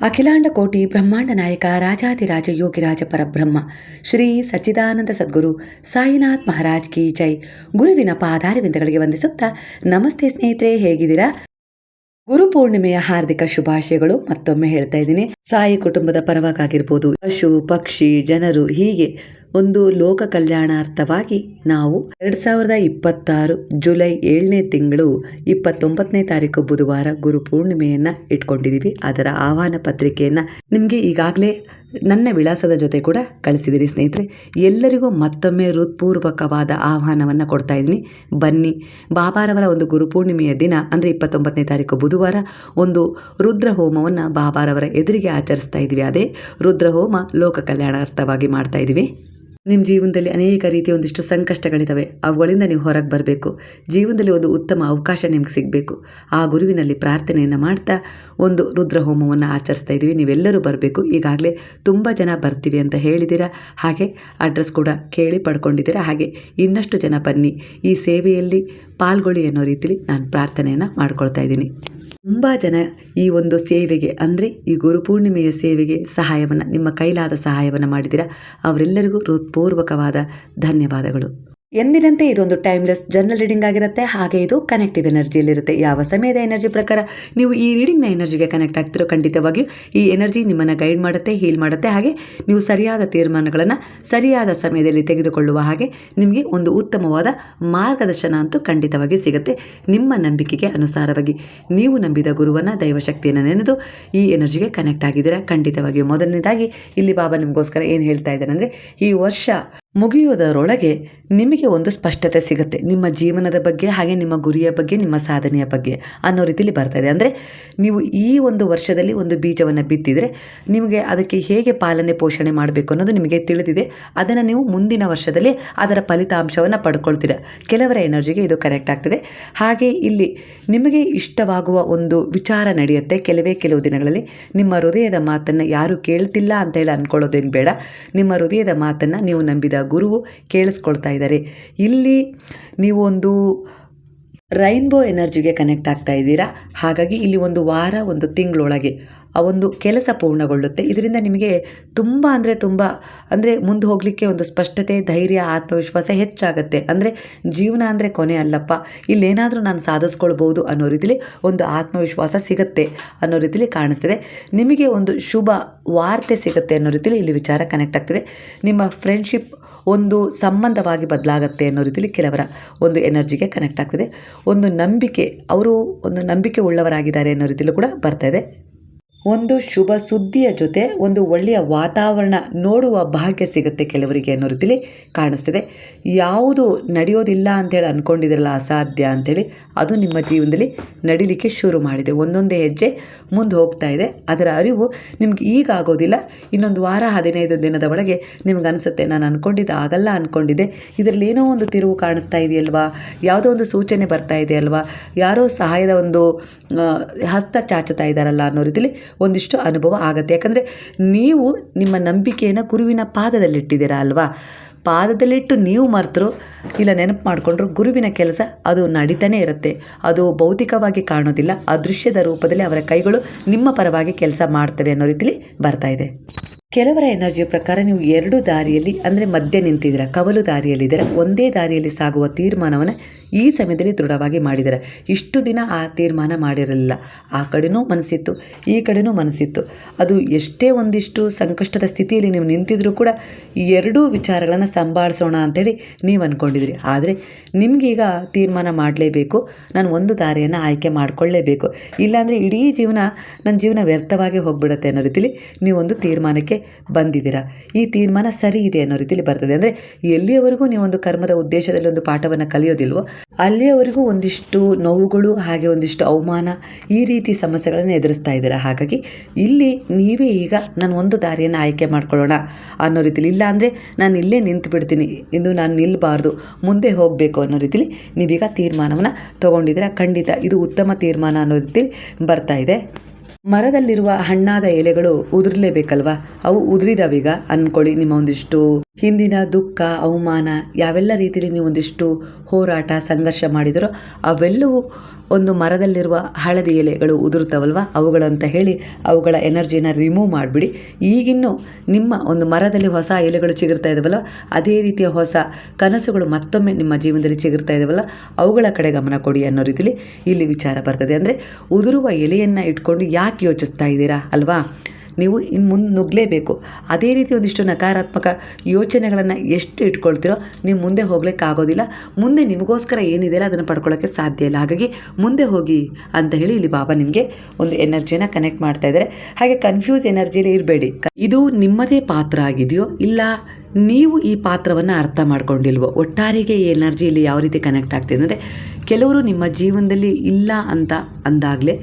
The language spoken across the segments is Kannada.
ಅಖಿಲಾಂಡ ಕೋಟಿ ಬ್ರಹ್ಮಾಂಡ ನಾಯಕ ರಾಜಾಧಿರಾಜ ಯೋಗಿರಾಜ ಪರಬ್ರಹ್ಮ ಶ್ರೀ ಸಚ್ಚಿದಾನಂದ ಸದ್ಗುರು ಸಾಯಿನಾಥ್ ಮಹಾರಾಜ್ ಕಿ ಜೈ. ಗುರುವಿನ ಪಾದಾರವಿಂದಗಳಿಗೆ ವಂದಿಸುತ್ತಾ ನಮಸ್ತೆ ಸ್ನೇಹಿತರೆ, ಹೇಗಿದ್ದೀರಾ? ಗುರು ಪೂರ್ಣಿಮೆಯ ಹಾರ್ದಿಕ ಶುಭಾಶಯಗಳು ಮತ್ತೊಮ್ಮೆ ಹೇಳ್ತಾ ಇದ್ದೀನಿ. ಸಾಯಿ ಕುಟುಂಬದ ಪರವಾಗಿರ್ಬೋದು, ಪಶು ಪಕ್ಷಿ ಜನರು, ಹೀಗೆ ಒಂದು ಲೋಕ ಕಲ್ಯಾಣಾರ್ಥವಾಗಿ ನಾವು 2026 ಜುಲೈ 7ನೇ ತಿಂಗಳು 29ನೇ ತಾರೀಕು ಬುಧವಾರ ಗುರು ಪೂರ್ಣಿಮೆಯನ್ನ ಇಟ್ಕೊಂಡಿದೀವಿ. ಅದರ ಆಹ್ವಾನ ಪತ್ರಿಕೆಯನ್ನ ನಿಮ್ಗೆ ಈಗಾಗಲೇ ನನ್ನ ವಿಳಾಸದ ಜೊತೆ ಕೂಡ ಕಳಿಸಿದಿರಿ ಸ್ನೇಹಿತರೆ. ಎಲ್ಲರಿಗೂ ಮತ್ತೊಮ್ಮೆ ಹೃತ್ಪೂರ್ವಕವಾದ ಆಹ್ವಾನವನ್ನು ಕೊಡ್ತಾ ಇದ್ದೀನಿ. ಬನ್ನಿ, ಬಾಬಾರವರ ಒಂದು ಗುರುಪೂರ್ಣಿಮೆಯ ದಿನ ಅಂದರೆ 29ನೇ ತಾರೀಕು ಬುಧವಾರ ಒಂದು ರುದ್ರ ಹೋಮವನ್ನು ಬಾಬಾರವರ ಎದುರಿಗೆ ಆಚರಿಸ್ತಾ ಇದ್ವಿ. ಅದೇ ರುದ್ರ ಹೋಮ ಲೋಕ ಕಲ್ಯಾಣಾರ್ಥವಾಗಿ ಮಾಡ್ತಾ ಇದ್ವಿ. ನಿಮ್ಮ ಜೀವನದಲ್ಲಿ ಅನೇಕ ರೀತಿಯ ಒಂದಿಷ್ಟು ಸಂಕಷ್ಟಗಳಿದ್ದಾವೆ, ಅವುಗಳಿಂದ ನೀವು ಹೊರಗೆ ಬರಬೇಕು. ಜೀವನದಲ್ಲಿ ಒಂದು ಉತ್ತಮ ಅವಕಾಶ ನಿಮ್ಗೆ ಸಿಗಬೇಕು. ಆ ಗುರುವಿನಲ್ಲಿ ಪ್ರಾರ್ಥನೆಯನ್ನು ಮಾಡ್ತಾ ಒಂದು ರುದ್ರ ಹೋಮವನ್ನು ಆಚರಿಸ್ತಾ ಇದ್ದೀವಿ. ನೀವೆಲ್ಲರೂ ಬರಬೇಕು. ಈಗಾಗಲೇ ತುಂಬ ಜನ ಬರ್ತೀವಿ ಅಂತ ಹೇಳಿದ್ದೀರಾ, ಹಾಗೆ ಅಡ್ರೆಸ್ ಕೂಡ ಕೇಳಿ ಪಡ್ಕೊಂಡಿದ್ದೀರಾ. ಹಾಗೆ ಇನ್ನಷ್ಟು ಜನ ಬನ್ನಿ, ಈ ಸೇವೆಯಲ್ಲಿ ಪಾಲ್ಗೊಳ್ಳಿ ಅನ್ನೋ ರೀತಿಯಲ್ಲಿ ನಾನು ಪ್ರಾರ್ಥನೆಯನ್ನು ಮಾಡ್ಕೊಳ್ತಾ ಇದ್ದೀನಿ. ತುಂಬ ಜನ ಈ ಒಂದು ಸೇವೆಗೆ ಅಂದರೆ ಈ ಗುರುಪೂರ್ಣಿಮೆಯ ಸೇವೆಗೆ ಸಹಾಯವನ್ನು, ನಿಮ್ಮ ಕೈಲಾದ ಸಹಾಯವನ್ನು ಮಾಡಿದ್ದೀರಾ. ಅವರೆಲ್ಲರಿಗೂ ಹೃತ್ಪೂರ್ವಕವಾದ ಧನ್ಯವಾದಗಳು. ಎಂದಿನಂತೆ ಇದೊಂದು ಟೈಮ್ಲೆಸ್ ಜನರಲ್ ರೀಡಿಂಗ್ ಆಗಿರುತ್ತೆ. ಹಾಗೆ ಇದು ಕನೆಕ್ಟಿವ್ ಎನರ್ಜಿಯಲ್ಲಿರುತ್ತೆ. ಯಾವ ಸಮಯದ ಎನರ್ಜಿ ಪ್ರಕಾರ ನೀವು ಈ ರೀಡಿಂಗ್ನ ಎನರ್ಜಿಗೆ ಕನೆಕ್ಟ್ ಆಗ್ತಿರೋ, ಖಂಡಿತವಾಗಿಯೂ ಈ ಎನರ್ಜಿ ನಿಮ್ಮನ್ನು ಗೈಡ್ ಮಾಡುತ್ತೆ, ಹೀಲ್ ಮಾಡುತ್ತೆ. ಹಾಗೆ ನೀವು ಸರಿಯಾದ ತೀರ್ಮಾನಗಳನ್ನು ಸರಿಯಾದ ಸಮಯದಲ್ಲಿ ತೆಗೆದುಕೊಳ್ಳುವ ಹಾಗೆ ನಿಮಗೆ ಒಂದು ಉತ್ತಮವಾದ ಮಾರ್ಗದರ್ಶನ ಅಂತೂ ಖಂಡಿತವಾಗಿ ಸಿಗುತ್ತೆ. ನಿಮ್ಮ ನಂಬಿಕೆಗೆ ಅನುಸಾರವಾಗಿ ನೀವು ನಂಬಿದ ಗುರುವನ್ನು, ದೈವಶಕ್ತಿಯನ್ನು ನೆನೆದು ಈ ಎನರ್ಜಿಗೆ ಕನೆಕ್ಟ್ ಆಗಿದ್ದೀರಾ. ಖಂಡಿತವಾಗಿಯೂ ಮೊದಲನೇದಾಗಿ ಇಲ್ಲಿ ಬಾಬಾ ನಿಮಗೋಸ್ಕರ ಏನು ಹೇಳ್ತಾ ಇದ್ದಾರೆ ಅಂದರೆ, ಈ ವರ್ಷ ಮುಗಿಯೋದರೊಳಗೆ ನಿಮಗೆ ಒಂದು ಸ್ಪಷ್ಟತೆ ಸಿಗುತ್ತೆ ನಿಮ್ಮ ಜೀವನದ ಬಗ್ಗೆ, ಹಾಗೆ ನಿಮ್ಮ ಗುರಿಯ ಬಗ್ಗೆ, ನಿಮ್ಮ ಸಾಧನೆಯ ಬಗ್ಗೆ ಅನ್ನೋ ರೀತಿಯಲ್ಲಿ ಬರ್ತಾ ಇದೆ. ಅಂದರೆ ನೀವು ಈ ಒಂದು ವರ್ಷದಲ್ಲಿ ಒಂದು ಬೀಜವನ್ನು ಬಿತ್ತಿದರೆ ನಿಮಗೆ ಅದಕ್ಕೆ ಹೇಗೆ ಪಾಲನೆ ಪೋಷಣೆ ಮಾಡಬೇಕು ಅನ್ನೋದು ನಿಮಗೆ ತಿಳಿದಿದೆ. ಅದನ್ನು ನೀವು ಮುಂದಿನ ವರ್ಷದಲ್ಲಿ ಅದರ ಫಲಿತಾಂಶವನ್ನು ಪಡ್ಕೊಳ್ತೀರ. ಕೆಲವರ ಎನರ್ಜಿಗೆ ಇದು ಕನೆಕ್ಟ್ ಆಗ್ತದೆ. ಹಾಗೆ ಇಲ್ಲಿ ನಿಮಗೆ ಇಷ್ಟವಾಗುವ ಒಂದು ವಿಚಾರ ನಡೆಯುತ್ತೆ. ಕೆಲವು ದಿನಗಳಲ್ಲಿ ನಿಮ್ಮ ಹೃದಯದ ಮಾತನ್ನು ಯಾರು ಕೇಳ್ತಿಲ್ಲ ಅಂತ ಹೇಳಿ ಅಂದ್ಕೊಳ್ಳೋದೇನು ಬೇಡ. ನಿಮ್ಮ ಹೃದಯದ ಮಾತನ್ನು ನೀವು ನಂಬಿದ ಗುರುವು ಕೇಳಿಸ್ಕೊಳ್ತಾ ಇದ್ದಾರೆ. ಇಲ್ಲಿ ನೀವು ಒಂದು ರೈನ್ಬೋ ಎನರ್ಜಿಗೆ ಕನೆಕ್ಟ್ ಆಗ್ತಾ ಇದ್ದೀರಾ. ಹಾಗಾಗಿ ಇಲ್ಲಿ ಒಂದು ವಾರ, ಒಂದು ತಿಂಗಳೊಳಗೆ ಆ ಒಂದು ಕೆಲಸ ಪೂರ್ಣಗೊಳ್ಳುತ್ತೆ. ಇದರಿಂದ ನಿಮಗೆ ತುಂಬ ಅಂದರೆ ಮುಂದೆ ಹೋಗಲಿಕ್ಕೆ ಒಂದು ಸ್ಪಷ್ಟತೆ, ಧೈರ್ಯ, ಆತ್ಮವಿಶ್ವಾಸ ಹೆಚ್ಚಾಗುತ್ತೆ. ಅಂದರೆ ಜೀವನ ಅಂದರೆ ಕೊನೆ ಅಲ್ಲಪ್ಪ, ಇಲ್ಲೇನಾದರೂ ನಾನು ಸಾಧಿಸ್ಕೊಳ್ಬೋದು ಅನ್ನೋ ರೀತಿಲಿ ಒಂದು ಆತ್ಮವಿಶ್ವಾಸ ಸಿಗುತ್ತೆ ಅನ್ನೋ ರೀತಿಲಿ ಕಾಣಿಸ್ತಿದೆ. ನಿಮಗೆ ಒಂದು ಶುಭ ವಾರ್ತೆ ಸಿಗುತ್ತೆ ಅನ್ನೋ ರೀತಿಲಿ ಇಲ್ಲಿ ವಿಚಾರ ಕನೆಕ್ಟ್ ಆಗ್ತಿದೆ. ನಿಮ್ಮ ಫ್ರೆಂಡ್ಶಿಪ್ ಒಂದು ಸಂಬಂಧವಾಗಿ ಬದಲಾಗುತ್ತೆ ಅನ್ನೋ ರೀತಿಲಿ ಕೆಲವರ ಒಂದು ಎನರ್ಜಿಗೆ ಕನೆಕ್ಟ್ ಆಗ್ತಿದೆ. ಒಂದು ನಂಬಿಕೆ, ಅವರು ಒಂದು ನಂಬಿಕೆ ಉಳ್ಳವರಾಗಿದ್ದಾರೆ ಅನ್ನೋ ರೀತಿಲೂ ಕೂಡ ಬರ್ತಾ ಇದೆ. ಒಂದು ಶುಭ ಸುದ್ದಿಯ ಜೊತೆ ಒಂದು ಒಳ್ಳೆಯ ವಾತಾವರಣ ನೋಡುವ ಭಾಗ್ಯ ಸಿಗುತ್ತೆ ಕೆಲವರಿಗೆ ಅನ್ನೋ ರೀತಿಲಿ ಕಾಣಿಸ್ತಿದೆ. ಯಾವುದು ನಡೆಯೋದಿಲ್ಲ ಅಂಥೇಳಿ ಅಂದ್ಕೊಂಡಿದ್ರಲ್ಲ, ಅಸಾಧ್ಯ ಅಂಥೇಳಿ, ಅದು ನಿಮ್ಮ ಜೀವನದಲ್ಲಿ ನಡಿಲಿಕ್ಕೆ ಶುರು ಮಾಡಿದೆ. ಒಂದೊಂದೇ ಹೆಜ್ಜೆ ಮುಂದೆ ಹೋಗ್ತಾ ಇದೆ. ಅದರ ಅರಿವು ನಿಮ್ಗೆ ಈಗ ಆಗೋದಿಲ್ಲ, ಇನ್ನೊಂದು ವಾರ 15 ದಿನದ ಒಳಗೆ ನಿಮ್ಗೆ ಅನಿಸುತ್ತೆ, ನಾನು ಅಂದ್ಕೊಂಡಿದ್ದೆ ಆಗಲ್ಲ ಅಂದ್ಕೊಂಡಿದ್ದೆ, ಇದರಲ್ಲಿ ಏನೋ ಒಂದು ತಿರುವು ಕಾಣಿಸ್ತಾ ಇದೆಯಲ್ವಾ, ಯಾವುದೋ ಒಂದು ಸೂಚನೆ ಬರ್ತಾ ಇದೆ ಅಲ್ವಾ, ಯಾರೋ ಸಹಾಯದ ಒಂದು ಹಸ್ತ ಚಾಚುತ್ತಾ ಇದ್ದಾರಲ್ಲ ಅನ್ನೋ ರೀತಿಲಿ ಒಂದಿಷ್ಟು ಅನುಭವ ಆಗುತ್ತೆ. ಯಾಕಂದರೆ ನೀವು ನಿಮ್ಮ ನಂಬಿಕೆಯನ್ನು ಗುರುವಿನ ಪಾದದಲ್ಲಿಟ್ಟಿದ್ದೀರಾ ಅಲ್ವಾ. ಪಾದದಲ್ಲಿಟ್ಟು ನೀವು ಮರ್ತರು ಇಲ್ಲ ನೆನಪು ಮಾಡಿಕೊಂಡ್ರು, ಗುರುವಿನ ಕೆಲಸ ಅದು ನಡೀತಾನೆ ಇರುತ್ತೆ. ಅದು ಭೌತಿಕವಾಗಿ ಕಾಣೋದಿಲ್ಲ, ಅದೃಶ್ಯದ ರೂಪದಲ್ಲಿ ಅವರ ಕೈಗಳು ನಿಮ್ಮ ಪರವಾಗಿ ಕೆಲಸ ಮಾಡ್ತವೆ ಅನ್ನೋ ರೀತಿಲಿ ಬರ್ತಾ ಇದೆ. ಕೆಲವರ ಎನರ್ಜಿಯ ಪ್ರಕಾರ ನೀವು 2 ದಾರಿಯಲ್ಲಿ ಅಂದರೆ ಮಧ್ಯೆ ನಿಂತಿದ್ದೀರ, ಕವಲು ದಾರಿಯಲ್ಲಿದ್ದೀರ. ಒಂದೇ ದಾರಿಯಲ್ಲಿ ಸಾಗುವ ತೀರ್ಮಾನವನ್ನು ಈ ಸಮಯದಲ್ಲಿ ದೃಢವಾಗಿ ಮಾಡಿದ್ದಾರೆ. ಇಷ್ಟು ದಿನ ಆ ತೀರ್ಮಾನ ಮಾಡಿರಲಿಲ್ಲ. ಆ ಕಡೆನೂ ಮನಸ್ಸಿತ್ತು, ಈ ಕಡೆನೂ ಮನಸ್ಸಿತ್ತು. ಅದು ಎಷ್ಟೇ ಒಂದಿಷ್ಟು ಸಂಕಷ್ಟದ ಸ್ಥಿತಿಯಲ್ಲಿ ನೀವು ನಿಂತಿದ್ರೂ ಕೂಡ ಈ 2 ವಿಚಾರಗಳನ್ನು ಸಂಭಾಳಿಸೋಣ ಅಂಥೇಳಿ ನೀವು ಅಂದ್ಕೊಂಡಿದ್ರಿ. ಆದರೆ ನಿಮಗೀಗ ತೀರ್ಮಾನ ಮಾಡಲೇಬೇಕು, ನಾನು ಒಂದು ದಾರಿಯನ್ನು ಆಯ್ಕೆ ಮಾಡಿಕೊಳ್ಳೇಬೇಕು, ಇಲ್ಲಾಂದರೆ ಇಡೀ ನನ್ನ ಜೀವನ ವ್ಯರ್ಥವಾಗಿ ಹೋಗ್ಬಿಡುತ್ತೆ ಅನ್ನೋ ರೀತಿಲಿ ನೀವೊಂದು ತೀರ್ಮಾನಕ್ಕೆ ಬಂದಿದ್ದೀರಾ. ಈ ತೀರ್ಮಾನ ಸರಿ ಇದೆ ಅನ್ನೋ ರೀತಿಯಲ್ಲಿ ಬರ್ತದೆ. ಅಂದರೆ ಎಲ್ಲಿಯವರೆಗೂ ನೀವೊಂದು ಕರ್ಮದ ಉದ್ದೇಶದಲ್ಲಿ ಒಂದು ಪಾಠವನ್ನು ಕಲಿಯೋದಿಲ್ವೋ ಅಲ್ಲಿಯವರೆಗೂ ಒಂದಿಷ್ಟು ನೋವುಗಳು, ಹಾಗೆ ಒಂದಿಷ್ಟು ಅವಮಾನ, ಈ ರೀತಿ ಸಮಸ್ಯೆಗಳನ್ನು ಎದುರಿಸ್ತಾ ಇದ್ದೀರಾ. ಹಾಗಾಗಿ ಇಲ್ಲಿ ನೀವೇ ಈಗ ನಾನು ಒಂದು ದಾರಿಯನ್ನು ಆಯ್ಕೆ ಮಾಡ್ಕೊಳ್ಳೋಣ ಅನ್ನೋ ರೀತಿಲಿ, ಇಲ್ಲ ಅಂದರೆ ನಾನು ಇಲ್ಲೇ ನಿಂತು ಬಿಡ್ತೀನಿ, ಇಂದು ನಾನು ನಿಲ್ಲಬಾರ್ದು, ಮುಂದೆ ಹೋಗಬೇಕು ಅನ್ನೋ ರೀತಿಲಿ ನೀವೀಗ ತೀರ್ಮಾನವನ್ನು ತೊಗೊಂಡಿದ್ದೀರಾ. ಖಂಡಿತ ಇದು ಉತ್ತಮ ತೀರ್ಮಾನ ಅನ್ನೋ ರೀತಿಲಿ ಬರ್ತಾ ಇದೆ. ಮರದಲ್ಲಿರುವ ಹಣ್ಣಾದ ಎಲೆಗಳು ಉದುರಲೇಬೇಕಲ್ವಾ, ಅವು ಉದುರಿದಾವೀಗ ಅಂದ್ಕೊಳ್ಳಿ. ನಿಮ್ಮ ಒಂದಿಷ್ಟು ಹಿಂದಿನ ದುಃಖ ಅವಮಾನ ಯಾವೆಲ್ಲ ರೀತಿಯಲ್ಲಿ ನೀವು ಒಂದಿಷ್ಟು ಹೋರಾಟ ಸಂಘರ್ಷ ಮಾಡಿದರೋ ಅವೆಲ್ಲವೂ ಒಂದು ಮರದಲ್ಲಿರುವ ಹಳದಿ ಎಲೆಗಳು ಉದುರುತ್ತವಲ್ವ ಅವುಗಳಂತ ಹೇಳಿ ಅವುಗಳ ಎನರ್ಜಿನ ರಿಮೂವ್ ಮಾಡಿಬಿಡಿ. ಈಗಿನ್ನೂ ನಿಮ್ಮ ಒಂದು ಮರದಲ್ಲಿ ಹೊಸ ಎಲೆಗಳು ಚಿಗುರ್ತಾ ಇದ್ದಾವಲ್ಲ, ಅದೇ ರೀತಿಯ ಹೊಸ ಕನಸುಗಳು ಮತ್ತೊಮ್ಮೆ ನಿಮ್ಮ ಜೀವನದಲ್ಲಿ ಚಿಗುರ್ತಾ ಇದ್ದಾವಲ್ಲ, ಅವುಗಳ ಕಡೆ ಗಮನ ಕೊಡಿ ಅನ್ನೋ ರೀತಿಯಲ್ಲಿ ಇಲ್ಲಿ ವಿಚಾರ ಬರ್ತದೆ. ಅಂದರೆ ಉದುರುವ ಎಲೆಯನ್ನು ಇಟ್ಕೊಂಡು ಯಾಕೆ ಯೋಚಿಸ್ತಾ ಇದ್ದೀರಾ ಅಲ್ವಾ? ನೀವು ಇನ್ನು ಮುಂದೆ ನುಗ್ಗಲೇಬೇಕು. ಅದೇ ರೀತಿ ಒಂದಿಷ್ಟು ನಕಾರಾತ್ಮಕ ಯೋಚನೆಗಳನ್ನು ಎಷ್ಟು ಇಟ್ಕೊಳ್ತೀರೋ ನೀವು ಮುಂದೆ ಹೋಗ್ಲಿಕ್ಕಾಗೋದಿಲ್ಲ. ಮುಂದೆ ನಿಮಗೋಸ್ಕರ ಏನಿದೆಯಲ್ಲ ಅದನ್ನು ಪಡ್ಕೊಳ್ಳೋಕ್ಕೆ ಸಾಧ್ಯ ಇಲ್ಲ. ಹಾಗಾಗಿ ಮುಂದೆ ಹೋಗಿ ಅಂತ ಹೇಳಿ ಇಲ್ಲಿ ಬಾಬಾ ನಿಮಗೆ ಒಂದು ಎನರ್ಜಿನ ಕನೆಕ್ಟ್ ಮಾಡ್ತಾ ಇದ್ದಾರೆ. ಹಾಗೆ ಕನ್ಫ್ಯೂಸ್ ಎನರ್ಜಿಲಿ ಇರಬೇಡಿ. ಇದು ನಿಮ್ಮದೇ ಪಾತ್ರ ಆಗಿದೆಯೋ ಇಲ್ಲ ನೀವು ಈ ಪಾತ್ರವನ್ನು ಅರ್ಥ ಮಾಡ್ಕೊಂಡಿಲ್ವೋ, ಒಟ್ಟಾರೆಗೆ ಈ ಎನರ್ಜಿ ಇಲ್ಲಿ ಯಾವ ರೀತಿ ಕನೆಕ್ಟ್ ಆಗ್ತಿದೆ ಅಂದರೆ, ಕೆಲವರು ನಿಮ್ಮ ಜೀವನದಲ್ಲಿ ಇಲ್ಲ ಅಂತ ಅಂದಾಗಲೇ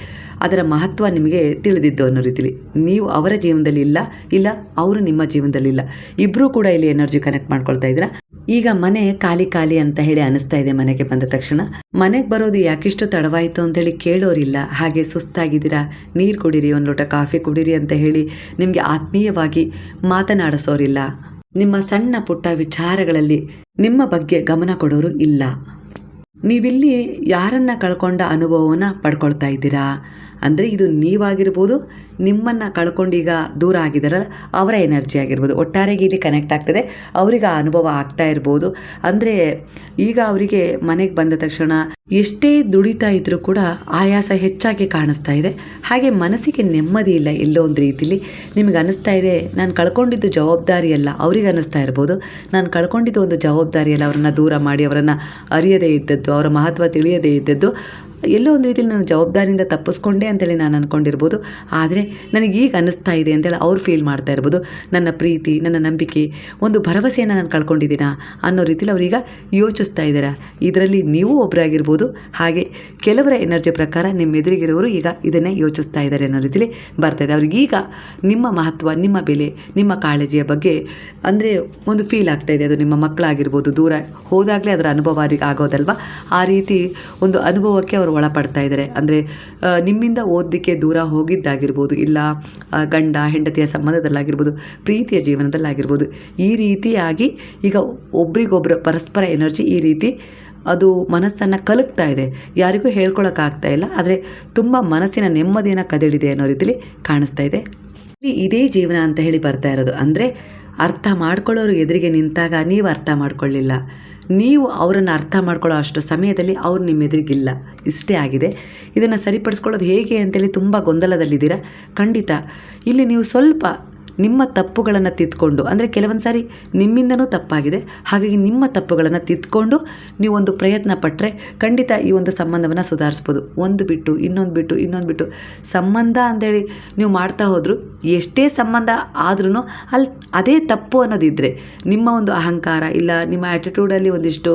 ಅದರ ಮಹತ್ವ ನಿಮಗೆ ತಿಳಿದಿದ್ದು ಅನ್ನೋ ರೀತಿಲಿ. ನೀವು ಅವರ ಜೀವನದಲ್ಲಿ ಇಲ್ಲ ಅವರು ನಿಮ್ಮ ಜೀವನದಲ್ಲಿ ಇಲ್ಲ, ಇಬ್ಬರೂ ಕೂಡ ಇಲ್ಲಿ ಎನರ್ಜಿ ಕನೆಕ್ಟ್ ಮಾಡ್ಕೊಳ್ತಾ ಇದ್ದೀರಾ. ಈಗ ಮನೆ ಖಾಲಿ ಅಂತ ಹೇಳಿ ಅನಿಸ್ತಾ ಇದೆ. ಮನೆಗೆ ಬಂದ ತಕ್ಷಣ ಮನೆಗೆ ಬರೋದು ಯಾಕಿಷ್ಟು ತಡವಾಯಿತು ಅಂತೇಳಿ ಕೇಳೋರಿಲ್ಲ. ಹಾಗೆ ಸುಸ್ತಾಗಿದ್ದೀರಾ, ನೀರು ಕುಡೀರಿ, ಒಂದು ಲೋಟ ಕಾಫಿ ಕುಡೀರಿ ಅಂತ ಹೇಳಿ ನಿಮಗೆ ಆತ್ಮೀಯವಾಗಿ ಮಾತನಾಡಿಸೋರಿಲ್ಲ. ನಿಮ್ಮ ಸಣ್ಣ ಪುಟ್ಟ ವಿಚಾರಗಳಲ್ಲಿ ನಿಮ್ಮ ಬಗ್ಗೆ ಗಮನ ಕೊಡೋರು ಇಲ್ಲ. ನೀವಿಲ್ಲಿ ಯಾರನ್ನು ಕಳ್ಕೊಂಡ ಅನುಭವವನ್ನು ಪಡ್ಕೊಳ್ತಾ ಇದ್ದೀರಾ ಅಂದರೆ, ಇದು ನೀವಾಗಿರ್ಬೋದು, ನಿಮ್ಮನ್ನು ಕಳ್ಕೊಂಡೀಗ ದೂರ ಆಗಿದ್ದಾರಲ್ಲ ಅವರ ಎನರ್ಜಿ ಆಗಿರ್ಬೋದು. ಒಟ್ಟಾರೆಗೆ ಇಲ್ಲಿ ಕನೆಕ್ಟ್ ಆಗ್ತದೆ. ಅವರಿಗೆ ಆ ಅನುಭವ ಆಗ್ತಾ ಇರ್ಬೋದು. ಅಂದರೆ ಈಗ ಅವರಿಗೆ ಮನೆಗೆ ಬಂದ ತಕ್ಷಣ ಎಷ್ಟೇ ದುಡಿತಾ ಇದ್ದರೂ ಕೂಡ ಆಯಾಸ ಹೆಚ್ಚಾಗಿ ಕಾಣಿಸ್ತಾ ಇದೆ. ಹಾಗೆ ಮನಸ್ಸಿಗೆ ನೆಮ್ಮದಿ ಇಲ್ಲ. ಎಲ್ಲೋ ಒಂದು ರೀತಿಲಿ ನಿಮಗೆ ಅನ್ನಿಸ್ತಾ ಇದೆ, ನಾನು ಕಳ್ಕೊಂಡಿದ್ದು ಜವಾಬ್ದಾರಿ ಅಲ್ಲ. ಅವ್ರಿಗೆ ಅನ್ನಿಸ್ತಾ ಇರ್ಬೋದು, ನಾನು ಕಳ್ಕೊಂಡಿದ್ದು ಒಂದು ಜವಾಬ್ದಾರಿ ಅಲ್ಲ. ಅವರನ್ನು ದೂರ ಮಾಡಿ ಅವರನ್ನು ಅರಿಯದೇ ಇದ್ದದ್ದು, ಅವರ ಮಹತ್ವ ತಿಳಿಯದೇ ಇದ್ದದ್ದು, ಎಲ್ಲೋ ಒಂದು ರೀತಿಯಲ್ಲಿ ನಾನು ಜವಾಬ್ದಾರಿಯಿಂದ ತಪ್ಪಿಸ್ಕೊಂಡೆ ಅಂತೇಳಿ ನಾನು ಅಂದ್ಕೊಂಡಿರ್ಬೋದು. ಆದರೆ ನನಗೀಗ ಅನ್ನಿಸ್ತಾ ಇದೆ ಅಂತೇಳಿ ಅವ್ರು ಫೀಲ್ ಮಾಡ್ತಾ ಇರ್ಬೋದು. ನನ್ನ ಪ್ರೀತಿ, ನನ್ನ ನಂಬಿಕೆ, ಒಂದು ಭರವಸೆಯನ್ನು ನಾನು ಕಳ್ಕೊಂಡಿದ್ದೀನಾ ಅನ್ನೋ ರೀತಿಯಲ್ಲಿ ಅವರೀಗ ಯೋಚಿಸ್ತಾ ಇದ್ದಾರೆ. ಇದರಲ್ಲಿ ನೀವು ಒಬ್ಬರಾಗಿರ್ಬೋದು. ಹಾಗೆ ಕೆಲವರ ಎನರ್ಜಿ ಪ್ರಕಾರ ನಿಮ್ಮ ಎದುರಿಗಿರೋರು ಈಗ ಇದನ್ನೇ ಯೋಚಿಸ್ತಾ ಇದ್ದಾರೆ ಅನ್ನೋ ರೀತಿಯಲ್ಲಿ ಬರ್ತಾಯಿದೆ. ಅವ್ರಿಗೀಗ ನಿಮ್ಮ ಮಹತ್ವ, ನಿಮ್ಮ ಬೆಲೆ, ನಿಮ್ಮ ಕಾಳಜಿಯ ಬಗ್ಗೆ ಅಂದರೆ ಒಂದು ಫೀಲ್ ಆಗ್ತಾಯಿದೆ. ಅದು ನಿಮ್ಮ ಮಕ್ಕಳಾಗಿರ್ಬೋದು, ದೂರ ಹೋದಾಗಲೇ ಅದರ ಅನುಭವ ಅವ್ರಿಗೆ ಆಗೋದಲ್ವ, ಆ ರೀತಿ ಒಂದು ಅನುಭವಕ್ಕೆ ಅವರು ಒಳಪಡ್ತಾ ಇದ್ದಾರೆ. ಅಂದರೆ ನಿಮ್ಮಿಂದ ಓದಲಿಕ್ಕೆ ದೂರ ಹೋಗಿದ್ದಾಗಿರ್ಬೋದು, ಇಲ್ಲ ಗಂಡ ಹೆಂಡತಿಯ ಸಂಬಂಧದಲ್ಲಾಗಿರ್ಬೋದು, ಪ್ರೀತಿಯ ಜೀವನದಲ್ಲಾಗಿರ್ಬೋದು. ಈ ರೀತಿಯಾಗಿ ಈಗ ಒಬ್ರಿಗೊಬ್ಬರು ಪರಸ್ಪರ ಎನರ್ಜಿ ಈ ರೀತಿ ಅದು ಮನಸ್ಸನ್ನು ಕಲಕ್ತಾ ಇದೆ. ಯಾರಿಗೂ ಹೇಳ್ಕೊಳಕ್ಕಾಗ್ತಾ ಇಲ್ಲ. ಆದರೆ ತುಂಬ ಮನಸ್ಸಿನ ನೆಮ್ಮದಿಯನ್ನು ಕದಿಡಿದೆ ಅನ್ನೋ ರೀತಿಲಿ ಕಾಣಿಸ್ತಾ ಇದೆ. ಇದೇ ಜೀವನ ಅಂತ ಹೇಳಿ ಬರ್ತಾ ಇರೋದು. ಅಂದರೆ ಅರ್ಥ ಮಾಡ್ಕೊಳ್ಳೋರು ಎದುರಿಗೆ ನಿಂತಾಗ ನೀವು ಅರ್ಥ ಮಾಡ್ಕೊಳ್ಳಿಲ್ಲ, ನೀವು ಅವರನ್ನು ಅರ್ಥ ಮಾಡ್ಕೊಳ್ಳೋ ಅಷ್ಟು ಸಮಯದಲ್ಲಿ ಅವ್ರು ನಿಮ್ಮ ಎದುರಿಗಿಲ್ಲ. ಇಷ್ಟೇ ಆಗಿದೆ. ಇದನ್ನು ಸರಿಪಡಿಸ್ಕೊಳ್ಳೋದು ಹೇಗೆ ಅಂತೇಳಿ ತುಂಬ ಗೊಂದಲದಲ್ಲಿದ್ದೀರಾ. ಖಂಡಿತ ಇಲ್ಲಿ ನೀವು ಸ್ವಲ್ಪ ನಿಮ್ಮ ತಪ್ಪುಗಳನ್ನು ತಿದ್ದುಕೊಂಡು, ಅಂದರೆ ಕೆಲವೊಂದು ಸಾರಿ ನಿಮ್ಮಿಂದನೂ ತಪ್ಪಾಗಿದೆ, ಹಾಗಾಗಿ ನಿಮ್ಮ ತಪ್ಪುಗಳನ್ನು ತಿದ್ದುಕೊಂಡು ನೀವು ಒಂದು ಪ್ರಯತ್ನ ಪಟ್ಟರೆ ಖಂಡಿತ ಈ ಒಂದು ಸಂಬಂಧವನ್ನು ಸುಧಾರಿಸ್ಬೋದು. ಒಂದು ಬಿಟ್ಟು ಇನ್ನೊಂದು ಬಿಟ್ಟು ಸಂಬಂಧ ಅಂದೇಳಿ ನೀವು ಮಾಡ್ತಾ ಹೋದರೂ ಎಷ್ಟೇ ಸಂಬಂಧ ಆದ್ರೂ ಅಲ್ಲಿ ಅದೇ ತಪ್ಪು ಅನ್ನೋದಿದ್ದರೆ, ನಿಮ್ಮ ಒಂದು ಅಹಂಕಾರ ಇಲ್ಲ ನಿಮ್ಮ ಆ್ಯಟಿಟ್ಯೂಡಲ್ಲಿ ಒಂದಿಷ್ಟು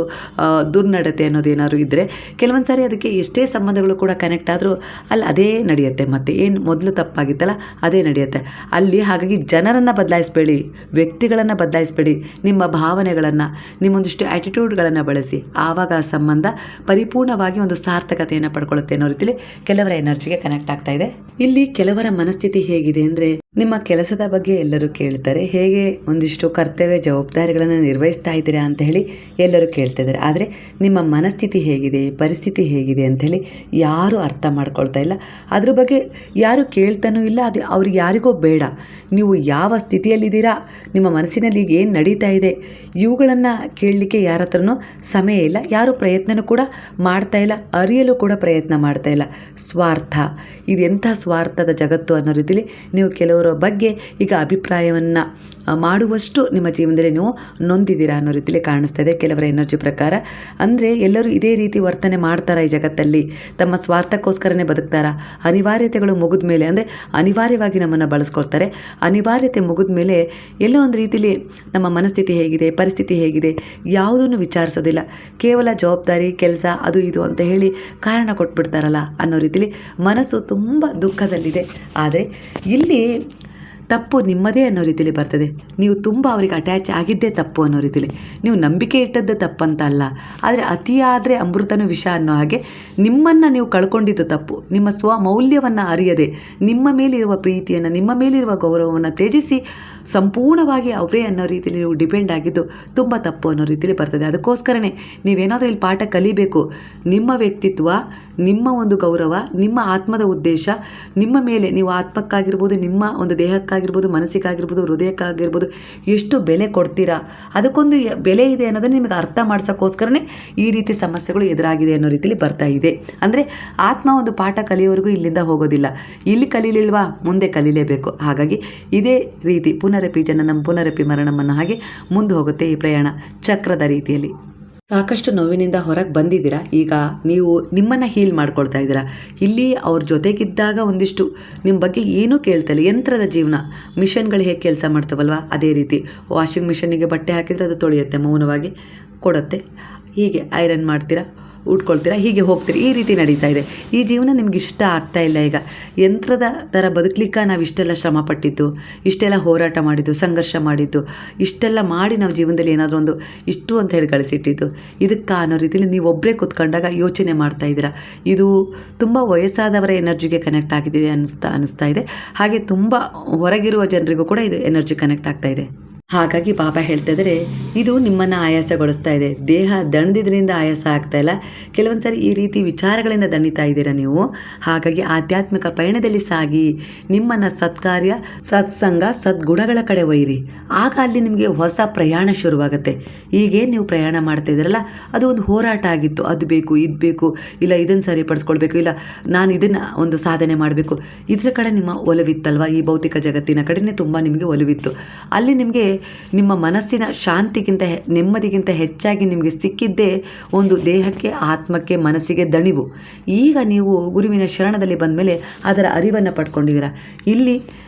ದುರ್ನಡತೆ ಅನ್ನೋದೇನಾದ್ರು ಇದ್ದರೆ, ಕೆಲವೊಂದು ಸಾರಿ ಅದಕ್ಕೆ ಎಷ್ಟೇ ಸಂಬಂಧಗಳು ಕೂಡ ಕನೆಕ್ಟ್ ಆದರೂ ಅಲ್ಲಿ ಅದೇ ನಡೆಯುತ್ತೆ. ಮತ್ತು ಏನು ಮೊದಲು ತಪ್ಪಾಗಿತ್ತಲ್ಲ ಅದೇ ನಡೆಯುತ್ತೆ ಅಲ್ಲಿ. ಹಾಗಾಗಿ ಜನರನ್ನು ಬದಲಾಯಿಸಬೇಡಿ, ವ್ಯಕ್ತಿಗಳನ್ನು ಬದಲಾಯಿಸಬೇಡಿ, ನಿಮ್ಮ ಭಾವನೆಗಳನ್ನು, ನಿಮ್ಮೊಂದಿಷ್ಟು ಆ್ಯಟಿಟ್ಯೂಡ್ಗಳನ್ನು ಬಳಸಿ. ಆವಾಗ ಆ ಸಂಬಂಧ ಪರಿಪೂರ್ಣವಾಗಿ ಒಂದು ಸಾರ್ಥಕತೆಯನ್ನು ಪಡ್ಕೊಳ್ಳುತ್ತೆ ಅನ್ನೋ ರೀತಿಯಲ್ಲಿ ಕೆಲವರ ಎನರ್ಜಿಗೆ ಕನೆಕ್ಟ್ ಆಗ್ತಾ ಇದೆ. ಇಲ್ಲಿ ಕೆಲವರ ಮನಸ್ಥಿತಿ ಹೇಗಿದೆ ಅಂದರೆ, ನಿಮ್ಮ ಕೆಲಸದ ಬಗ್ಗೆ ಎಲ್ಲರೂ ಕೇಳ್ತಾರೆ, ಹೇಗೆ ಒಂದಿಷ್ಟು ಕರ್ತವ್ಯ ಜವಾಬ್ದಾರಿಗಳನ್ನು ನಿರ್ವಹಿಸ್ತಾ ಇದ್ದೀರಾ ಅಂತ ಹೇಳಿ ಎಲ್ಲರೂ ಕೇಳ್ತಿದ್ದಾರೆ. ಆದರೆ ನಿಮ್ಮ ಮನಸ್ಥಿತಿ ಹೇಗಿದೆ, ಪರಿಸ್ಥಿತಿ ಹೇಗಿದೆ ಅಂಥೇಳಿ ಯಾರೂ ಅರ್ಥ ಮಾಡ್ಕೊಳ್ತಾ ಇಲ್ಲ. ಅದ್ರ ಬಗ್ಗೆ ಯಾರು ಕೇಳ್ತಾನೂ ಇಲ್ಲ. ಅದು ಅವ್ರಿಗೆ ಯಾರಿಗೋ ಬೇಡ. ನೀವು ಯಾವ ಸ್ಥಿತಿಯಲ್ಲಿದ್ದೀರಾ, ನಿಮ್ಮ ಮನಸ್ಸಿನಲ್ಲಿ ಈಗ ಏನು ನಡೀತಾ ಇದೆ, ಇವುಗಳನ್ನು ಕೇಳಲಿಕ್ಕೆ ಯಾರ ಹತ್ರನೂ ಸಮಯ ಇಲ್ಲ. ಯಾರು ಪ್ರಯತ್ನನೂ ಕೂಡ ಮಾಡ್ತಾ ಇಲ್ಲ, ಅರಿಯಲು ಕೂಡ ಪ್ರಯತ್ನ ಮಾಡ್ತಾ ಇಲ್ಲ. ಸ್ವಾರ್ಥ, ಇದೆಂಥ ಸ್ವಾರ್ಥದ ಜಗತ್ತು ಅನ್ನೋ ರೀತಿಯಲ್ಲಿ ನೀವು ಕೆಲವರು ಬಗ್ಗೆ ಈಗ ಅಭಿಪ್ರಾಯವನ್ನು ಮಾಡುವಷ್ಟು ನಿಮ್ಮ ಜೀವನದಲ್ಲಿ ನೀವು ನೊಂದಿದ್ದೀರಾ ಅನ್ನೋ ರೀತಿಯಲ್ಲಿ ಕಾಣಿಸ್ತಾ ಇದೆ ಕೆಲವರ ಎನರ್ಜಿ ಪ್ರಕಾರ. ಅಂದರೆ ಎಲ್ಲರೂ ಇದೇ ರೀತಿ ವರ್ತನೆ ಮಾಡ್ತಾರಾ ಈ ಜಗತ್ತಲ್ಲಿ, ತಮ್ಮ ಸ್ವಾರ್ಥಕ್ಕೋಸ್ಕರನೇ ಬದುಕ್ತಾರಾ? ಅನಿವಾರ್ಯತೆಗಳು ಮುಗಿದ ಮೇಲೆ, ಅಂದರೆ ಅನಿವಾರ್ಯವಾಗಿ ನಮ್ಮನ್ನು ಬಳಸ್ಕೊಳ್ತಾರೆ. ಅನಿವಾರ್ಯತೆ ಮುಗಿದ ಮೇಲೆ ಎಲ್ಲೋ ಒಂದು ರೀತಿಯಲ್ಲಿ ನಮ್ಮ ಮನಸ್ಥಿತಿ ಹೇಗಿದೆ, ಪರಿಸ್ಥಿತಿ ಹೇಗಿದೆ ಯಾವುದನ್ನು ವಿಚಾರಿಸೋದಿಲ್ಲ. ಕೇವಲ ಜವಾಬ್ದಾರಿ, ಕೆಲಸ, ಅದು ಇದು ಅಂತ ಹೇಳಿ ಕಾರಣ ಕೊಟ್ಬಿಡ್ತಾರಲ್ಲ ಅನ್ನೋ ರೀತಿಯಲ್ಲಿ ಮನಸ್ಸು ತುಂಬ ದುಃಖದಲ್ಲಿದೆ. ಆದರೆ ಇಲ್ಲಿ ತಪ್ಪು ನಿಮ್ಮದೇ ಅನ್ನೋ ರೀತಿಯಲ್ಲಿ ಬರ್ತದೆ. ನೀವು ತುಂಬ ಅವರಿಗೆ ಅಟ್ಯಾಚ್ ಆಗಿದ್ದೇ ತಪ್ಪು ಅನ್ನೋ ರೀತಿಯಲ್ಲಿ. ನೀವು ನಂಬಿಕೆ ಇಟ್ಟದ್ದು ತಪ್ಪಂತ ಅಲ್ಲ, ಆದರೆ ಅತಿಯಾದರೆ ಅಮೃತನೂ ವಿಷ ಅನ್ನೋ ಹಾಗೆ ನಿಮ್ಮನ್ನು ನೀವು ಕಳ್ಕೊಂಡಿದ್ದು ತಪ್ಪು. ನಿಮ್ಮ ಸ್ವಮೌಲ್ಯವನ್ನು ಅರಿಯದೆ ನಿಮ್ಮ ಮೇಲಿರುವ ಪ್ರೀತಿಯನ್ನು, ನಿಮ್ಮ ಮೇಲಿರುವ ಗೌರವವನ್ನು ತ್ಯಜಿಸಿ ಸಂಪೂರ್ಣವಾಗಿ ಅವರೇ ಅನ್ನೋ ರೀತಿಯಲ್ಲಿ ನೀವು ಡಿಪೆಂಡ್ ಆಗಿದ್ದು ತುಂಬ ತಪ್ಪು ಅನ್ನೋ ರೀತಿಯಲ್ಲಿ ಬರ್ತದೆ. ಅದಕ್ಕೋಸ್ಕರನೇ ನೀವೇನಾದರೂ ಇಲ್ಲಿ ಪಾಠ ಕಲಿಬೇಕು. ನಿಮ್ಮ ವ್ಯಕ್ತಿತ್ವ, ನಿಮ್ಮ ಒಂದು ಗೌರವ, ನಿಮ್ಮ ಆತ್ಮದ ಉದ್ದೇಶ, ನಿಮ್ಮ ಮೇಲೆ ನೀವು ಆತ್ಮಕ್ಕಾಗಿರ್ಬೋದು, ನಿಮ್ಮ ಒಂದು ದೇಹಕ್ಕಾಗಿರ್ಬೋದು, ಮನಸ್ಸಿಗಾಗಿರ್ಬೋದು, ಹೃದಯಕ್ಕಾಗಿರ್ಬೋದು ಎಷ್ಟು ಬೆಲೆ ಕೊಡ್ತೀರಾ, ಅದಕ್ಕೊಂದು ಬೆಲೆ ಇದೆ ಅನ್ನೋದನ್ನು ನಿಮಗೆ ಅರ್ಥ ಮಾಡ್ಸೋಕ್ಕೋಸ್ಕರನೇ ಈ ರೀತಿ ಸಮಸ್ಯೆಗಳು ಎದುರಾಗಿದೆ ಅನ್ನೋ ರೀತಿಯಲ್ಲಿ ಬರ್ತಾ ಇದೆ. ಅಂದರೆ ಆತ್ಮ ಒಂದು ಪಾಠ ಕಲಿಯೋವರೆಗೂ ಇಲ್ಲಿಂದ ಹೋಗೋದಿಲ್ಲ. ಇಲ್ಲಿ ಕಲೀಲಿಲ್ವಾ, ಮುಂದೆ ಕಲೀಲೇಬೇಕು. ಹಾಗಾಗಿ ಇದೇ ರೀತಿ ಪುನರಪಿ ಜನನಂ ಪುನರಪಿ ಮರಣಂ ಅನ್ನೋ ಹಾಗೆ ಮುಂದೆ ಹೋಗುತ್ತೆ ಈ ಪ್ರಯಾಣ ಚಕ್ರದ ರೀತಿಯಲ್ಲಿ. ಸಾಕಷ್ಟು ನೋವಿನಿಂದ ಹೊರಗೆ ಬಂದಿದ್ದೀರಾ. ಈಗ ನೀವು ನಿಮ್ಮನ್ನು ಹೀಲ್ ಮಾಡ್ಕೊಳ್ತಾ ಇದ್ದೀರಾ. ಇಲ್ಲಿ ಅವ್ರ ಜೊತೆಗಿದ್ದಾಗ ಒಂದಿಷ್ಟು ನಿಮ್ಮ ಬಗ್ಗೆ ಏನೂ ಕೇಳ್ತಾಯಿಲ್ಲ. ಯಂತ್ರದ ಜೀವನ, ಮಿಷನ್ಗಳು ಹೇಗೆ ಕೆಲಸ ಮಾಡ್ತಾವಲ್ವ ಅದೇ ರೀತಿ. ವಾಷಿಂಗ್ ಮಿಷನ್ನಿಗೆ ಬಟ್ಟೆ ಹಾಕಿದರೆ ಅದು ತೊಳೆಯುತ್ತೆ, ಮೌನವಾಗಿ ಕೊಡುತ್ತೆ. ಹೀಗೆ ಐರನ್ ಮಾಡ್ತೀರಾ, ಉಟ್ಕೊಳ್ತೀರಾ, ಹೀಗೆ ಹೋಗ್ತೀರಿ. ಈ ರೀತಿ ನಡೀತಾ ಇದೆ. ಈ ಜೀವನ ನಿಮ್ಗೆ ಇಷ್ಟ ಆಗ್ತಾ ಇಲ್ಲ. ಈಗ ಯಂತ್ರದ ಥರ ಬದುಕಲಿಕ್ಕೆ ನಾವು ಇಷ್ಟೆಲ್ಲ ಶ್ರಮ ಪಟ್ಟಿದ್ದು, ಇಷ್ಟೆಲ್ಲ ಹೋರಾಟ ಮಾಡಿದ್ದು, ಸಂಘರ್ಷ ಮಾಡಿದ್ದು, ಇಷ್ಟೆಲ್ಲ ಮಾಡಿ ನಾವು ಜೀವನದಲ್ಲಿ ಏನಾದರೂ ಒಂದು ಇಷ್ಟು ಅಂತ ಹೇಳಿ ಗಳಿಸಿಟ್ಟಿದ್ದು, ಇದಕ್ಕೆ ಅನ್ನೋ ರೀತಿಯಲ್ಲಿ ನೀವು ಒಬ್ಬರೇ ಕೂತ್ಕೊಂಡಾಗ ಯೋಚನೆ ಮಾಡ್ತಾ ಇದ್ದೀರಾ. ಇದು ತುಂಬ ವಯಸ್ಸಾದವರ ಎನರ್ಜಿಗೆ ಕನೆಕ್ಟ್ ಆಗಿದೆ ಅನಿಸ್ತಾ ಇದೆ. ಹಾಗೆ ತುಂಬ ಹೊರಗಿರುವ ಜನರಿಗೂ ಕೂಡ ಇದು ಎನರ್ಜಿ ಕನೆಕ್ಟ್ ಆಗ್ತಾ ಇದೆ. ಹಾಗಾಗಿ ಬಾಬಾ ಹೇಳ್ತಾ ಇದ್ದಾರೆ, ಇದು ನಿಮ್ಮನ್ನು ಆಯಾಸಗೊಳಿಸ್ತಾ ಇದೆ. ದೇಹ ದಣಿದ್ರಿಂದ ಆಯಾಸ ಆಗ್ತಾ ಇಲ್ಲ. ಕೆಲವೊಂದು ಸಾರಿ ಈ ರೀತಿ ವಿಚಾರಗಳಿಂದ ದಣಿತಾ ಇದ್ದೀರಾ ನೀವು. ಹಾಗಾಗಿ ಆಧ್ಯಾತ್ಮಿಕ ಪಯಣದಲ್ಲಿ ಸಾಗಿ ನಿಮ್ಮನ್ನು ಸತ್ಕಾರ್ಯ, ಸತ್ಸಂಗ, ಸದ್ಗುಣಗಳ ಕಡೆ ಒಯ್ಯಿರಿ. ಆಗ ಅಲ್ಲಿ ನಿಮಗೆ ಹೊಸ ಪ್ರಯಾಣ ಶುರುವಾಗುತ್ತೆ. ಹೀಗೆ ನೀವು ಪ್ರಯಾಣ ಮಾಡ್ತಾ ಇದ್ದೀರಲ್ಲ, ಅದು ಒಂದು ಹೋರಾಟ ಆಗಿತ್ತು. ಅದು ಬೇಕು, ಇದು ಬೇಕು, ಇಲ್ಲ ಇದನ್ನು ಸರಿಪಡಿಸ್ಕೊಳ್ಬೇಕು, ಇಲ್ಲ ನಾನು ಇದನ್ನು ಒಂದು ಸಾಧನೆ ಮಾಡಬೇಕು, ಇದರ ಕಡೆ ನಿಮ್ಮ ಒಲವಿತ್ತಲ್ವ. ಈ ಭೌತಿಕ ಜಗತ್ತಿನ ಕಡೆನೇ ತುಂಬ ನಿಮಗೆ ಒಲವಿತ್ತು. ಅಲ್ಲಿ ನಿಮಗೆ ನಿಮ್ಮ ಮನಸ್ಸಿನ ಶಾಂತಿಗಿಂತ, ನೆಮ್ಮದಿಗಿಂತ ಹೆಚ್ಚಾಗಿ ನಿಮಗೆ ಸಿಕ್ಕಿದ್ದೇ ಒಂದು ದೇಹಕ್ಕೆ, ಆತ್ಮಕ್ಕೆ, ಮನಸ್ಸಿಗೆ ದಣಿವು. ಈಗ ನೀವು ಗುರುವಿನ ಶರಣದಲ್ಲಿ ಬಂದ ಮೇಲೆ ಅದರ ಅರಿವನ್ನು ಪಡ್ಕೊಂಡಿದ್ದೀರಾ. ಇಲ್ಲಿ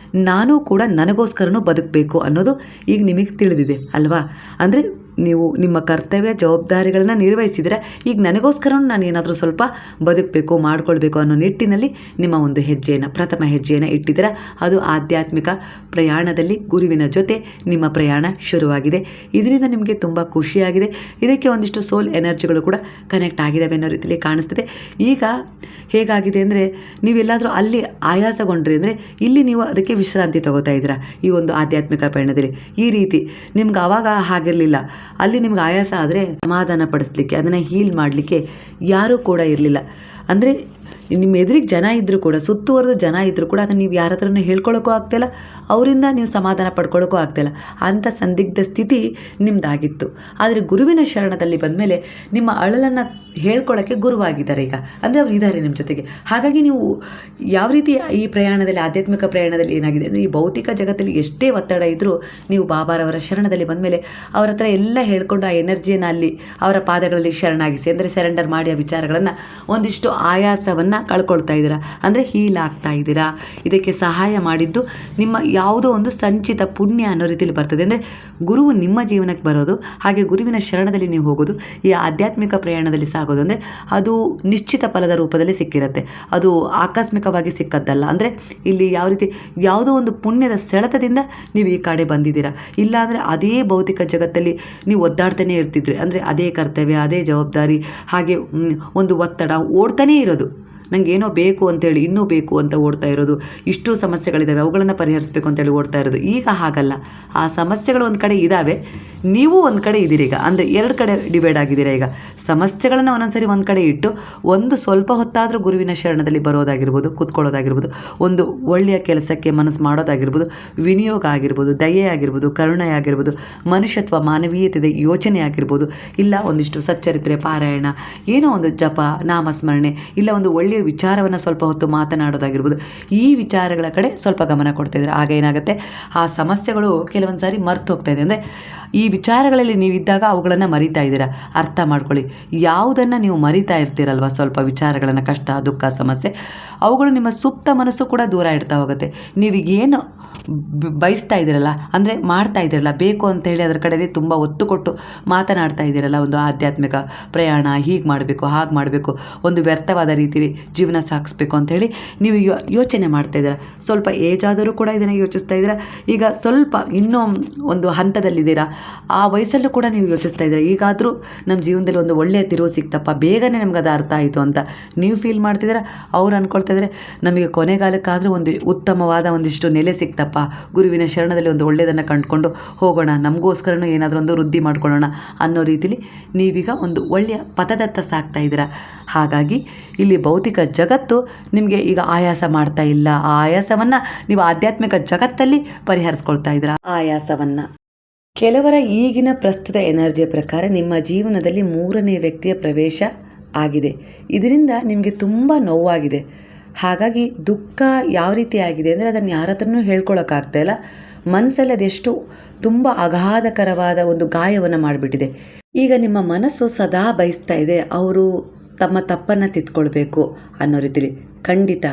ನಾನು ಕೂಡ ನನಗೋಸ್ಕರನೂ ಬದುಕಬೇಕು ಅನ್ನೋದು ಈಗ ನಿಮಗೆ ತಿಳಿದಿದೆ ಅಲ್ವಾ. ಅಂದರೆ ನೀವು ನಿಮ್ಮ ಕರ್ತವ್ಯ ಜವಾಬ್ದಾರಿಗಳನ್ನು ನಿರ್ವಹಿಸಿದರೆ ಈಗ ನನಗೋಸ್ಕರ ನಾನು ಏನಾದರೂ ಸ್ವಲ್ಪ ಬದುಕಬೇಕು, ಮಾಡ್ಕೊಳ್ಬೇಕು ಅನ್ನೋ ನಿಟ್ಟಿನಲ್ಲಿ ನಿಮ್ಮ ಒಂದು ಹೆಜ್ಜೆಯನ್ನು, ಪ್ರಥಮ ಹೆಜ್ಜೆಯನ್ನು ಇಟ್ಟಿದ್ದೀರ. ಅದು ಆಧ್ಯಾತ್ಮಿಕ ಪ್ರಯಾಣದಲ್ಲಿ ಗುರುವಿನ ಜೊತೆ ನಿಮ್ಮ ಪ್ರಯಾಣ ಶುರುವಾಗಿದೆ. ಇದರಿಂದ ನಿಮಗೆ ತುಂಬ ಖುಷಿಯಾಗಿದೆ. ಇದಕ್ಕೆ ಒಂದಿಷ್ಟು ಸೋಲ್ ಎನರ್ಜಿಗಳು ಕೂಡ ಕನೆಕ್ಟ್ ಆಗಿದ್ದಾವೆ ಅನ್ನೋ ರೀತಿಯಲ್ಲಿ ಕಾಣಿಸ್ತಿದೆ. ಈಗ ಹೇಗಾಗಿದೆ ಅಂದರೆ, ನೀವೆಲ್ಲಾದರೂ ಅಲ್ಲಿ ಆಯಾಸಗೊಂಡ್ರಿ ಅಂದರೆ ಇಲ್ಲಿ ನೀವು ಅದಕ್ಕೆ ವಿಶ್ರಾಂತಿ ತಗೋತಾ ಇದ್ದೀರಾ ಈ ಒಂದು ಆಧ್ಯಾತ್ಮಿಕ ಪಯಣದಲ್ಲಿ. ಈ ರೀತಿ ನಿಮ್ಗೆ ಆವಾಗ ಹಾಗಿರಲಿಲ್ಲ. ಅಲ್ಲಿ ನಿಮ್ಗೆ ಆಯಾಸ ಆದರೆ ಸಮಾಧಾನ ಪಡಿಸ್ಲಿಕ್ಕೆ, ಅದನ್ನು ಹೀಲ್ ಮಾಡಲಿಕ್ಕೆ ಯಾರೂ ಕೂಡ ಇರಲಿಲ್ಲ. ಅಂದರೆ ನಿಮ್ಮ ಎದುರಿಗೆ ಜನ ಇದ್ದರೂ ಕೂಡ, ಸುತ್ತುವರೆದು ಜನ ಇದ್ದರೂ ಕೂಡ ಅದನ್ನು ನೀವು ಯಾರ ಹತ್ರನೂ ಹೇಳ್ಕೊಳ್ಳೋಕ್ಕೂ ಆಗ್ತಾಯಿಲ್ಲ, ಅವರಿಂದ ನೀವು ಸಮಾಧಾನ ಪಡ್ಕೊಳ್ಳೋಕ್ಕೂ ಆಗ್ತಾಯಿಲ್ಲ. ಅಂಥ ಸಂದಿಗ್ಧ ಸ್ಥಿತಿ ನಿಮ್ಮದಾಗಿತ್ತು. ಆದರೆ ಗುರುವಿನ ಶರಣದಲ್ಲಿ ಬಂದಮೇಲೆ ನಿಮ್ಮ ಅಳಲನ್ನು ಹೇಳ್ಕೊಳ್ಳೋಕ್ಕೆ ಗುರುವಾಗಿದ್ದಾರೆ ಈಗ. ಅಂದರೆ ಅವ್ರು ಇದ್ದಾರೆ ನಿಮ್ಮ ಜೊತೆಗೆ. ಹಾಗಾಗಿ ನೀವು ಯಾವ ರೀತಿ ಈ ಪ್ರಯಾಣದಲ್ಲಿ, ಆಧ್ಯಾತ್ಮಿಕ ಪ್ರಯಾಣದಲ್ಲಿ ಏನಾಗಿದೆ ಅಂದರೆ, ಈ ಭೌತಿಕ ಜಗತ್ತಲ್ಲಿ ಎಷ್ಟೇ ಒತ್ತಡ ಇದ್ದರೂ ನೀವು ಬಾಬಾರವರ ಶರಣದಲ್ಲಿ ಬಂದಮೇಲೆ ಅವ್ರ ಹತ್ರ ಎಲ್ಲ ಹೇಳ್ಕೊಂಡು ಆ ಎನರ್ಜಿಯನ್ನು ಅಲ್ಲಿ ಅವರ ಪಾದಗಳಲ್ಲಿ ಶರಣಾಗಿಸಿ, ಅಂದರೆ ಸರೆಂಡರ್ ಮಾಡಿ ಆ ವಿಚಾರಗಳನ್ನು ಒಂದಿಷ್ಟು ಆಯಾಸವನ್ನು ಕಳ್ಕೊಳ್ತಾ ಇದ್ದೀರಾ. ಅಂದರೆ ಹೀಲ್ ಆಗ್ತಾ ಇದ್ದೀರಾ. ಇದಕ್ಕೆ ಸಹಾಯ ಮಾಡಿದ್ದು ನಿಮ್ಮ ಯಾವುದೋ ಒಂದು ಸಂಚಿತ ಪುಣ್ಯ ಅನ್ನೋ ರೀತಿಯಲ್ಲಿ ಬರ್ತದೆ. ಅಂದರೆ ಗುರುವು ನಿಮ್ಮ ಜೀವನಕ್ಕೆ ಬರೋದು, ಹಾಗೆ ಗುರುವಿನ ಶರಣದಲ್ಲಿ ನೀವು ಹೋಗೋದು, ಈ ಆಧ್ಯಾತ್ಮಿಕ ಪ್ರಯಾಣದಲ್ಲಿ ಸಾಗೋದು ಅಂದರೆ ಅದು ನಿಶ್ಚಿತ ಫಲದ ರೂಪದಲ್ಲಿ ಸಿಕ್ಕಿರುತ್ತೆ. ಅದು ಆಕಸ್ಮಿಕವಾಗಿ ಸಿಕ್ಕದ್ದಲ್ಲ. ಅಂದರೆ ಇಲ್ಲಿ ಯಾವ ರೀತಿ ಯಾವುದೋ ಒಂದು ಪುಣ್ಯದ ಸೆಳೆತದಿಂದ ನೀವು ಈ ಕಡೆ ಬಂದಿದ್ದೀರಾ. ಇಲ್ಲ ಅಂದರೆ ಅದೇ ಭೌತಿಕ ಜಗತ್ತಲ್ಲಿ ನೀವು ಒದ್ದಾಡ್ತಾನೆ ಇರ್ತಿದ್ರಿ. ಅಂದರೆ ಅದೇ ಕರ್ತವ್ಯ, ಅದೇ ಜವಾಬ್ದಾರಿ, ಹಾಗೆ ಒಂದು ಒತ್ತಡ ಓಡ್ತಾನೇ ಇರೋದು. ನನಗೆ ಏನೋ ಬೇಕು ಅಂತೇಳಿ, ಇನ್ನೂ ಬೇಕು ಅಂತ ಓಡ್ತಾ ಇರೋದು. ಇಷ್ಟು ಸಮಸ್ಯೆಗಳಿದ್ದಾವೆ, ಅವುಗಳನ್ನು ಪರಿಹರಿಸಬೇಕು ಅಂತೇಳಿ ಓಡ್ತಾ ಇರೋದು. ಈಗ ಹಾಗಲ್ಲ. ಆ ಸಮಸ್ಯೆಗಳು ಒಂದು ಕಡೆ ಇದ್ದಾವೆ, ನೀವು ಒಂದು ಕಡೆ ಇದ್ದೀರಿ ಈಗ. ಅಂದರೆ ಎರಡು ಕಡೆ ಡಿವೈಡ್ ಆಗಿದ್ದೀರಾ ಈಗ. ಸಮಸ್ಯೆಗಳನ್ನು ಒಂದೊಂದ್ಸರಿ ಒಂದು ಕಡೆ ಇಟ್ಟು ಒಂದು ಸ್ವಲ್ಪ ಹೊತ್ತಾದರೂ ಗುರುವಿನ ಶರಣದಲ್ಲಿ ಬರೋದಾಗಿರ್ಬೋದು, ಕೂತ್ಕೊಳ್ಳೋದಾಗಿರ್ಬೋದು, ಒಂದು ಒಳ್ಳೆಯ ಕೆಲಸಕ್ಕೆ ಮನಸ್ಸು ಮಾಡೋದಾಗಿರ್ಬೋದು, ವಿನಿಯೋಗ ಆಗಿರ್ಬೋದು, ದಯೆ ಆಗಿರ್ಬೋದು, ಕರುಣೆ ಆಗಿರ್ಬೋದು, ಮನುಷ್ಯತ್ವ, ಮಾನವೀಯತೆ ಯೋಚನೆ ಆಗಿರ್ಬೋದು, ಇಲ್ಲ ಒಂದಿಷ್ಟು ಸಚ್ಚರಿತ್ರೆ ಪಾರಾಯಣ, ಏನೋ ಒಂದು ಜಪ, ನಾಮಸ್ಮರಣೆ, ಇಲ್ಲ ಒಂದು ಒಳ್ಳೆಯ ವಿಚಾರವನ್ನು ಸ್ವಲ್ಪ ಹೊತ್ತು ಮಾತನಾಡೋದಾಗಿರ್ಬೋದು, ಈ ವಿಚಾರಗಳ ಕಡೆ ಸ್ವಲ್ಪ ಗಮನ ಕೊಡ್ತಾ ಇದ್ದಾರೆ. ಆಗ ಏನಾಗುತ್ತೆ, ಆ ಸಮಸ್ಯೆಗಳು ಕೆಲವೊಂದು ಸಾರಿ ಮರ್ತು ಹೋಗ್ತಾ ಇದೆ. ಅಂದರೆ ಈ ವಿಚಾರಗಳಲ್ಲಿ ನೀವಿದ್ದಾಗ ಅವುಗಳನ್ನು ಮರಿತಾ ಇದ್ದೀರಾ. ಅರ್ಥ ಮಾಡ್ಕೊಳ್ಳಿ. ಯಾವುದನ್ನು ನೀವು ಮರಿತಾ ಇರ್ತೀರಲ್ವ, ಸ್ವಲ್ಪ ವಿಚಾರಗಳನ್ನು, ಕಷ್ಟ, ದುಃಖ, ಸಮಸ್ಯೆ, ಅವುಗಳು ನಿಮ್ಮ ಸುಪ್ತ ಮನಸ್ಸು ಕೂಡ ದೂರ ಇಡ್ತಾ ಹೋಗುತ್ತೆ. ನೀವೀಗೇನು ಬಯಸ್ತಾ ಇದ್ದೀರಲ್ಲ, ಅಂದರೆ ಮಾಡ್ತಾ ಇದ್ದೀರಲ್ಲ, ಬೇಕು ಅಂತೇಳಿ ಅದರ ಕಡೆಯಲ್ಲಿ ತುಂಬ ಒತ್ತು ಕೊಟ್ಟು ಮಾತನಾಡ್ತಾ ಇದ್ದೀರಲ್ಲ, ಒಂದು ಆಧ್ಯಾತ್ಮಿಕ ಪ್ರಯಾಣ, ಹೀಗೆ ಮಾಡಬೇಕು, ಹಾಗೆ ಮಾಡಬೇಕು, ಒಂದು ವ್ಯರ್ಥವಾದ ರೀತಿಯಲ್ಲಿ ಜೀವನ ಸಾಗಿಸ್ಬೇಕು ಅಂಥೇಳಿ ನೀವು ಯೋಚನೆ ಮಾಡ್ತಾ ಇದ್ದೀರಾ. ಸ್ವಲ್ಪ ಏಜ್ ಆದರೂ ಕೂಡ ಇದನ್ನು ಯೋಚಿಸ್ತಾ ಇದ್ದೀರಾ. ಈಗ ಸ್ವಲ್ಪ ಇನ್ನೂ ಒಂದು ಹಂತದಲ್ಲಿದ್ದೀರಾ, ಆ ವಯಸ್ಸಲ್ಲೂ ಕೂಡ ನೀವು ಯೋಚಿಸ್ತಾ ಇದ್ದೀರಾ. ಈಗಾದರೂ ನಮ್ಮ ಜೀವನದಲ್ಲಿ ಒಂದು ಒಳ್ಳೆಯ ತಿರುವು ಸಿಕ್ತಪ್ಪ, ಬೇಗನೆ ನಮ್ಗೆ ಅದು ಅರ್ಥ ಆಯಿತು ಅಂತ ನೀವು ಫೀಲ್ ಮಾಡ್ತಿದ್ದೀರಾ. ಅವ್ರು ಅಂದ್ಕೊಳ್ತಾ ಇದ್ದಾರೆ, ನಮಗೆ ಕೊನೆಗಾಲಕ್ಕಾದರೂ ಒಂದು ಉತ್ತಮವಾದ ಒಂದಿಷ್ಟು ನೆಲೆ ಸಿಕ್ತಪ್ಪ, ಗುರುವಿನ ಶರಣದಲ್ಲಿ ಒಂದು ಒಳ್ಳೆಯದನ್ನು ಕಂಡುಕೊಂಡು ಹೋಗೋಣ, ನಮಗೋಸ್ಕರನೂ ಏನಾದರೂ ಒಂದು ವೃದ್ಧಿ ಮಾಡ್ಕೊಳ್ಳೋಣ ಅನ್ನೋ ರೀತಿಲಿ ನೀವೀಗ ಒಂದು ಒಳ್ಳೆಯ ಪಥದತ್ತ ಸಾಗ್ತಾ ಇದ್ದೀರಾ. ಹಾಗಾಗಿ ಇಲ್ಲಿ ಭೌತಿಕ ಜಗತ್ತು ನಿಮಗೆ ಈಗ ಆಯಾಸ ಮಾಡ್ತಾ ಇಲ್ಲ. ಆ ಆಯಾಸವನ್ನು ನೀವು ಆಧ್ಯಾತ್ಮಿಕ ಜಗತ್ತಲ್ಲಿ ಪರಿಹರಿಸ್ಕೊಳ್ತಾ ಇದ್ದೀರಾ. ಆಯಾಸವನ್ನು ಕೆಲವರ ಈಗಿನ ಪ್ರಸ್ತುತ ಎನರ್ಜಿಯ ಪ್ರಕಾರ ನಿಮ್ಮ ಜೀವನದಲ್ಲಿ 3ನೇ ವ್ಯಕ್ತಿಯ ಪ್ರವೇಶ ಆಗಿದೆ. ಇದರಿಂದ ನಿಮಗೆ ತುಂಬ ನೋವಾಗಿದೆ. ಹಾಗಾಗಿ ದುಃಖ ಯಾವ ರೀತಿ ಆಗಿದೆ ಅಂದರೆ ಅದನ್ನು ಯಾರ ಹತ್ರನೂ ಹೇಳ್ಕೊಳಕ್ಕಾಗ್ತಾ ಇಲ್ಲ. ಮನಸ್ಸಲ್ಲಿ ಅದೆಷ್ಟು ತುಂಬ ಅಗಾಧಕರವಾದ ಒಂದು ಗಾಯವನ್ನು ಮಾಡಿಬಿಟ್ಟಿದೆ. ಈಗ ನಿಮ್ಮ ಮನಸ್ಸು ಸದಾ ಬಯಸ್ತಾ ಇದೆ ಅವರು ತಮ್ಮ ತಪ್ಪನ್ನು ತಿದ್ಕೊಳ್ಬೇಕು ಅನ್ನೋ ರೀತಿಲಿ. ಖಂಡಿತ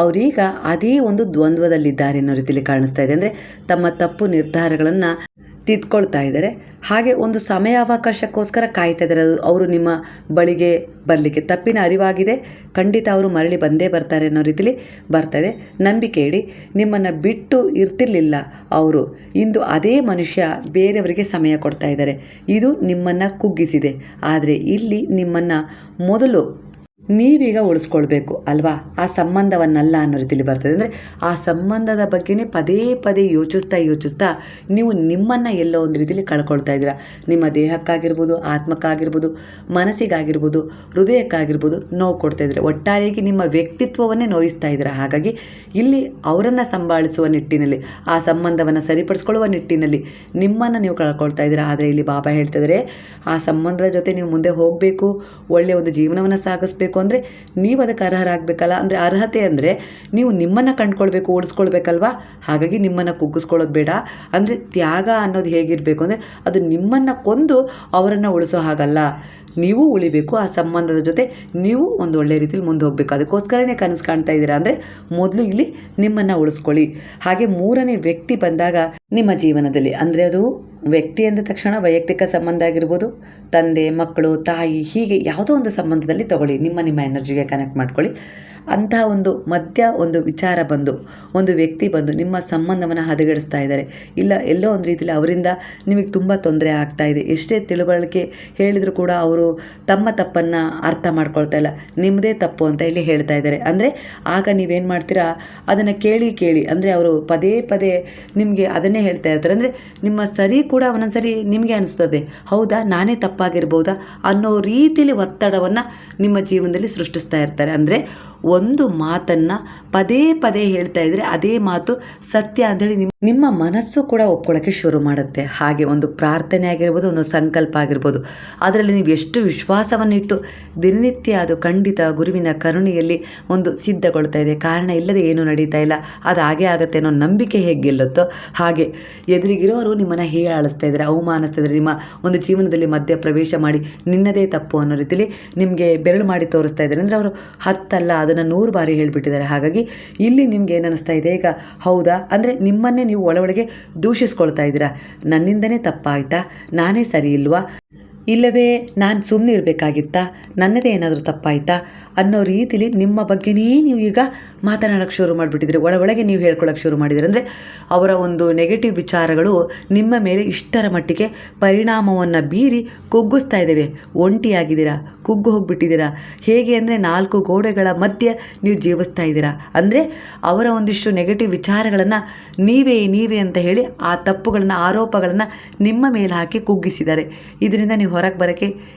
ಅವರೀಗ ಅದೇ ಒಂದು ದ್ವಂದ್ವದಲ್ಲಿದ್ದಾರೆ ಅನ್ನೋ ರೀತಿಲಿ ಕಾಣಿಸ್ತಾ ಇದೆ. ಅಂದರೆ ತಮ್ಮ ತಪ್ಪು ನಿರ್ಧಾರಗಳನ್ನು ತಿದ್ಕೊಳ್ತಾ ಇದ್ದಾರೆ. ಹಾಗೆ ಒಂದು ಸಮಯಾವಕಾಶಕ್ಕೋಸ್ಕರ ಕಾಯ್ತಾ ಇದ್ದಾರೆ. ಅವರು ನಿಮ್ಮ ಬಳಿಗೆ ಬರಲಿಕ್ಕೆ ತಪ್ಪಿನ ಅರಿವಾಗಿದೆ. ಖಂಡಿತ ಅವರು ಮರಳಿ ಬಂದೇ ಬರ್ತಾರೆ ಅನ್ನೋ ರೀತಿಲಿ ಬರ್ತಾಯಿದೆ. ನಂಬಿಕೆ ಇಡಿ, ನಿಮ್ಮನ್ನು ಬಿಟ್ಟು ಇರ್ತಿರ್ಲಿಲ್ಲ ಅವರು. ಇಂದು ಅದೇ ಮನುಷ್ಯ ಬೇರೆಯವರಿಗೆ ಸಮಯ ಕೊಡ್ತಾ ಇದ್ದಾರೆ. ಇದು ನಿಮ್ಮನ್ನು ಕುಗ್ಗಿಸಿದೆ. ಆದರೆ ಇಲ್ಲಿ ನಿಮ್ಮನ್ನು ಮೊದಲು ನೀವೀಗ ಉಳಿಸ್ಕೊಳ್ಬೇಕು ಅಲ್ವಾ, ಆ ಸಂಬಂಧವನ್ನಲ್ಲ ಅನ್ನೋ ರೀತಿಲಿ ಬರ್ತದೆ. ಅಂದರೆ ಆ ಸಂಬಂಧದ ಬಗ್ಗೆನೇ ಪದೇ ಪದೇ ಯೋಚಿಸ್ತಾ ನೀವು ನಿಮ್ಮನ್ನು ಎಲ್ಲೋ ಒಂದು ರೀತಿಲಿ ಕಳ್ಕೊಳ್ತಾ ಇದ್ದೀರಾ. ನಿಮ್ಮ ದೇಹಕ್ಕಾಗಿರ್ಬೋದು, ಆತ್ಮಕ್ಕಾಗಿರ್ಬೋದು, ಮನಸ್ಸಿಗಾಗಿರ್ಬೋದು, ಹೃದಯಕ್ಕಾಗಿರ್ಬೋದು ನೋವು ಕೊಡ್ತಾ ಇದ್ದೀರಾ. ಒಟ್ಟಾರೆಯಾಗಿ ನಿಮ್ಮ ವ್ಯಕ್ತಿತ್ವವನ್ನೇ ನೋಯಿಸ್ತಾ ಇದ್ದೀರಾ. ಹಾಗಾಗಿ ಇಲ್ಲಿ ಅವರನ್ನು ಸಂಭಾಳಿಸುವ ನಿಟ್ಟಿನಲ್ಲಿ, ಆ ಸಂಬಂಧವನ್ನು ಸರಿಪಡಿಸ್ಕೊಳ್ಳುವ ನಿಟ್ಟಿನಲ್ಲಿ ನಿಮ್ಮನ್ನು ನೀವು ಕಳ್ಕೊಳ್ತಾ ಇದ್ದೀರಾ. ಆದರೆ ಇಲ್ಲಿ ಬಾಬಾ ಹೇಳ್ತಿದ್ದಾರೆ, ಆ ಸಂಬಂಧದ ಜೊತೆ ನೀವು ಮುಂದೆ ಹೋಗಬೇಕು, ಒಳ್ಳೆಯ ಒಂದು ಜೀವನವನ್ನು ಸಾಗಿಸ್ಬೇಕು ಅಂದರೆ ನೀವು ಅದಕ್ಕೆ ಅರ್ಹರಾಗಬೇಕಲ್ಲ. ಅಂದರೆ ಅರ್ಹತೆ ಅಂದರೆ ನೀವು ನಿಮ್ಮನ್ನು ಕಂಡುಕೊಳ್ಬೇಕು, ಉಳಿಸ್ಕೊಳ್ಬೇಕಲ್ವಾ. ಹಾಗಾಗಿ ನಿಮ್ಮನ್ನು ಕುಗ್ಗಿಸ್ಕೊಳ್ಳೋದು ಬೇಡ. ಅಂದರೆ ತ್ಯಾಗ ಅನ್ನೋದು ಹೇಗಿರಬೇಕು ಅಂದರೆ ಅದು ನಿಮ್ಮನ್ನು ಕೊಂದು ಅವರನ್ನು ಉಳಿಸೋ ಹಾಗಲ್ಲ. ನೀವು ಉಳಿಬೇಕು, ಆ ಸಂಬಂಧದ ಜೊತೆ ನೀವು ಒಂದು ಒಳ್ಳೆಯ ರೀತಿಯಲ್ಲಿ ಮುಂದೆ ಹೋಗಬೇಕು. ಅದಕ್ಕೋಸ್ಕರನೇ ಕನಸು ಕಾಣ್ತಾ ಇದ್ದೀರಾ. ಅಂದರೆ ಮೊದಲು ಇಲ್ಲಿ ನಿಮ್ಮನ್ನು ಉಳಿಸ್ಕೊಳ್ಳಿ. ಹಾಗೆ 3ನೇ ವ್ಯಕ್ತಿ ಬಂದಾಗ ನಿಮ್ಮ ಜೀವನದಲ್ಲಿ, ಅಂದರೆ ಅದು ವ್ಯಕ್ತಿ ಅಂದ ತಕ್ಷಣ ವೈಯಕ್ತಿಕ ಸಂಬಂಧ ಆಗಿರ್ಬೋದು, ತಂದೆ, ಮಕ್ಕಳು, ತಾಯಿ, ಹೀಗೆ ಯಾವುದೋ ಒಂದು ಸಂಬಂಧದಲ್ಲಿ ತಗೊಳ್ಳಿ. ನಿಮ್ಮ ಎನರ್ಜಿಗೆ ಕನೆಕ್ಟ್ ಮಾಡ್ಕೊಳ್ಳಿ. ಅಂತಹ ಒಂದು ಒಂದು ವಿಚಾರ ಬಂದು, ಒಂದು ವ್ಯಕ್ತಿ ಬಂದು ನಿಮ್ಮ ಸಂಬಂಧವನ್ನು ಹದಗೆಡಿಸ್ತಾ ಇದ್ದಾರೆ. ಇಲ್ಲ ಎಲ್ಲೋ ಒಂದು ರೀತಿಯಲ್ಲಿ ಅವರಿಂದ ನಿಮಗೆ ತುಂಬ ತೊಂದರೆ ಆಗ್ತಾ ಇದೆ. ಎಷ್ಟೇ ತಿಳುವಳಿಕೆ ಹೇಳಿದರೂ ಕೂಡ ಅವರು ತಮ್ಮ ತಪ್ಪನ್ನು ಅರ್ಥ ಮಾಡ್ಕೊಳ್ತಾ ಇಲ್ಲ, ನಿಮ್ಮದೇ ತಪ್ಪು ಅಂತ ಇಲ್ಲಿ ಹೇಳ್ತಾ ಇದ್ದಾರೆ. ಅಂದರೆ ಆಗ ನೀವೇನು ಮಾಡ್ತೀರಾ, ಅದನ್ನು ಕೇಳಿ ಅಂದರೆ ಅವರು ಪದೇ ಪದೇ ನಿಮಗೆ ಅದನ್ನೇ ಹೇಳ್ತಾ ಇರ್ತಾರೆ. ಅಂದರೆ ನಿಮ್ಮ ಸರಿ ಕೂಡ ಒಂದೊಂದ್ಸರಿ ನಿಮಗೆ ಅನಿಸ್ತದೆ, ಹೌದಾ ನಾನೇ ತಪ್ಪಾಗಿರ್ಬೋದಾ ಅನ್ನೋ ರೀತಿಯಲ್ಲಿ ಒತ್ತಡವನ್ನು ನಿಮ್ಮ ಜೀವನದಲ್ಲಿ ಸೃಷ್ಟಿಸ್ತಾ ಇರ್ತಾರೆ. ಅಂದರೆ ಒಂದು ಮಾತನ್ನು ಪದೇ ಪದೇ ಹೇಳ್ತಾ ಇದ್ರೆ ಅದೇ ಮಾತು ಸತ್ಯ ಅಂಥೇಳಿ ನಿಮ್ಮ ಮನಸ್ಸು ಕೂಡ ಒಪ್ಕೊಳ್ಳೋಕ್ಕೆ ಶುರು ಮಾಡುತ್ತೆ. ಹಾಗೆ ಒಂದು ಪ್ರಾರ್ಥನೆ ಆಗಿರ್ಬೋದು, ಒಂದು ಸಂಕಲ್ಪ ಆಗಿರ್ಬೋದು, ಅದರಲ್ಲಿ ನೀವು ಎಷ್ಟು ವಿಶ್ವಾಸವನ್ನಿಟ್ಟು ದಿನನಿತ್ಯ ಅದು ಖಂಡಿತ ಗುರುವಿನ ಕರುಣೆಯಲ್ಲಿ ಒಂದು ಸಿದ್ಧಗೊಳ್ತಾ ಇದೆ. ಕಾರಣ ಇಲ್ಲದೆ ಏನೂ ನಡೀತಾ ಇಲ್ಲ, ಅದು ಹಾಗೆ ಆಗುತ್ತೆ ಅನ್ನೋ ನಂಬಿಕೆ ಹೇಗೆ ಗೆಲ್ಲುತ್ತೋ ಹಾಗೆ ಎದುರಿಗಿರೋರು ನಿಮ್ಮನ್ನು ಹೀಯಾಳಿಸ್ತಾ ಇದ್ದಾರೆ, ಅವಮಾನಿಸ್ತಾ ಇದ್ದಾರೆ. ನಿಮ್ಮ ಒಂದು ಜೀವನದಲ್ಲಿ ಮಧ್ಯ ಪ್ರವೇಶ ಮಾಡಿ ನಿನ್ನದೇ ತಪ್ಪು ಅನ್ನೋ ರೀತಿಯಲ್ಲಿ ನಿಮಗೆ ಬೆರಳು ಮಾಡಿ ತೋರಿಸ್ತಾ ಇದ್ದಾರೆ. ಅಂದರೆ ಅವರು 10 ಅಲ್ಲ, ಅದನ್ನು 100 ಬಾರಿ ಹೇಳಿಬಿಟ್ಟಿದ್ದಾರೆ. ಹಾಗಾಗಿ ಇಲ್ಲಿ ನಿಮ್ಗೆ ಏನು ಅನ್ನಿಸ್ತಾ ಇದೆ ಈಗ, ಹೌದಾ ಅಂದರೆ ನಿಮ್ಮನ್ನೇ ನೀವು ಒಳಗೆ ದೂಷಿಸ್ಕೊಳ್ತಾ ಇದ್ದೀರಾ. ನನ್ನಿಂದನೇ ತಪ್ಪಾಯ್ತಾ, ನಾನೇ ಸರಿ ಇಲ್ವಾ, ಇಲ್ಲವೇ ನಾನು ಸುಮ್ಮನೆ ಇರಬೇಕಾಗಿತ್ತಾ, ನನ್ನದೇ ಏನಾದರೂ ತಪ್ಪಾಯ್ತಾ ಅನ್ನೋ ರೀತಿಲಿ ನಿಮ್ಮ ಬಗ್ಗೆನೇ ನೀವು ಈಗ ಮಾತನಾಡೋಕ್ಕೆ ಶುರು ಮಾಡಿಬಿಟ್ಟಿದ್ರೆ, ಒಳಗೆ ನೀವು ಹೇಳ್ಕೊಳ್ಳೋಕ್ಕೆ ಶುರು ಮಾಡಿದರೆ. ಅಂದರೆ ಅವರ ಒಂದು ನೆಗೆಟಿವ್ ವಿಚಾರಗಳು ನಿಮ್ಮ ಮೇಲೆ ಇಷ್ಟರ ಮಟ್ಟಿಗೆ ಪರಿಣಾಮವನ್ನು ಬೀರಿ ಕುಗ್ಗಿಸ್ತಾ ಇದ್ದೇವೆ. ಒಂಟಿಯಾಗಿದ್ದೀರಾ, ಕುಗ್ಗು ಹೋಗಿಬಿಟ್ಟಿದ್ದೀರಾ. ಹೇಗೆ ಅಂದರೆ 4 ಗೋಡೆಗಳ ಮಧ್ಯೆ ನೀವು ಜೀವಿಸ್ತಾ ಇದ್ದೀರಾ. ಅಂದರೆ ಅವರ ಒಂದಿಷ್ಟು ನೆಗೆಟಿವ್ ವಿಚಾರಗಳನ್ನು ನೀವೇ ಅಂತ ಹೇಳಿ ಆ ತಪ್ಪುಗಳನ್ನು, ಆರೋಪಗಳನ್ನು ನಿಮ್ಮ ಮೇಲೆ ಹಾಕಿ ಕುಗ್ಗಿಸಿದ್ದಾರೆ. ಇದರಿಂದ ನೀವು ಹೊರಗೆ ಬರೋಕ್ಕೆ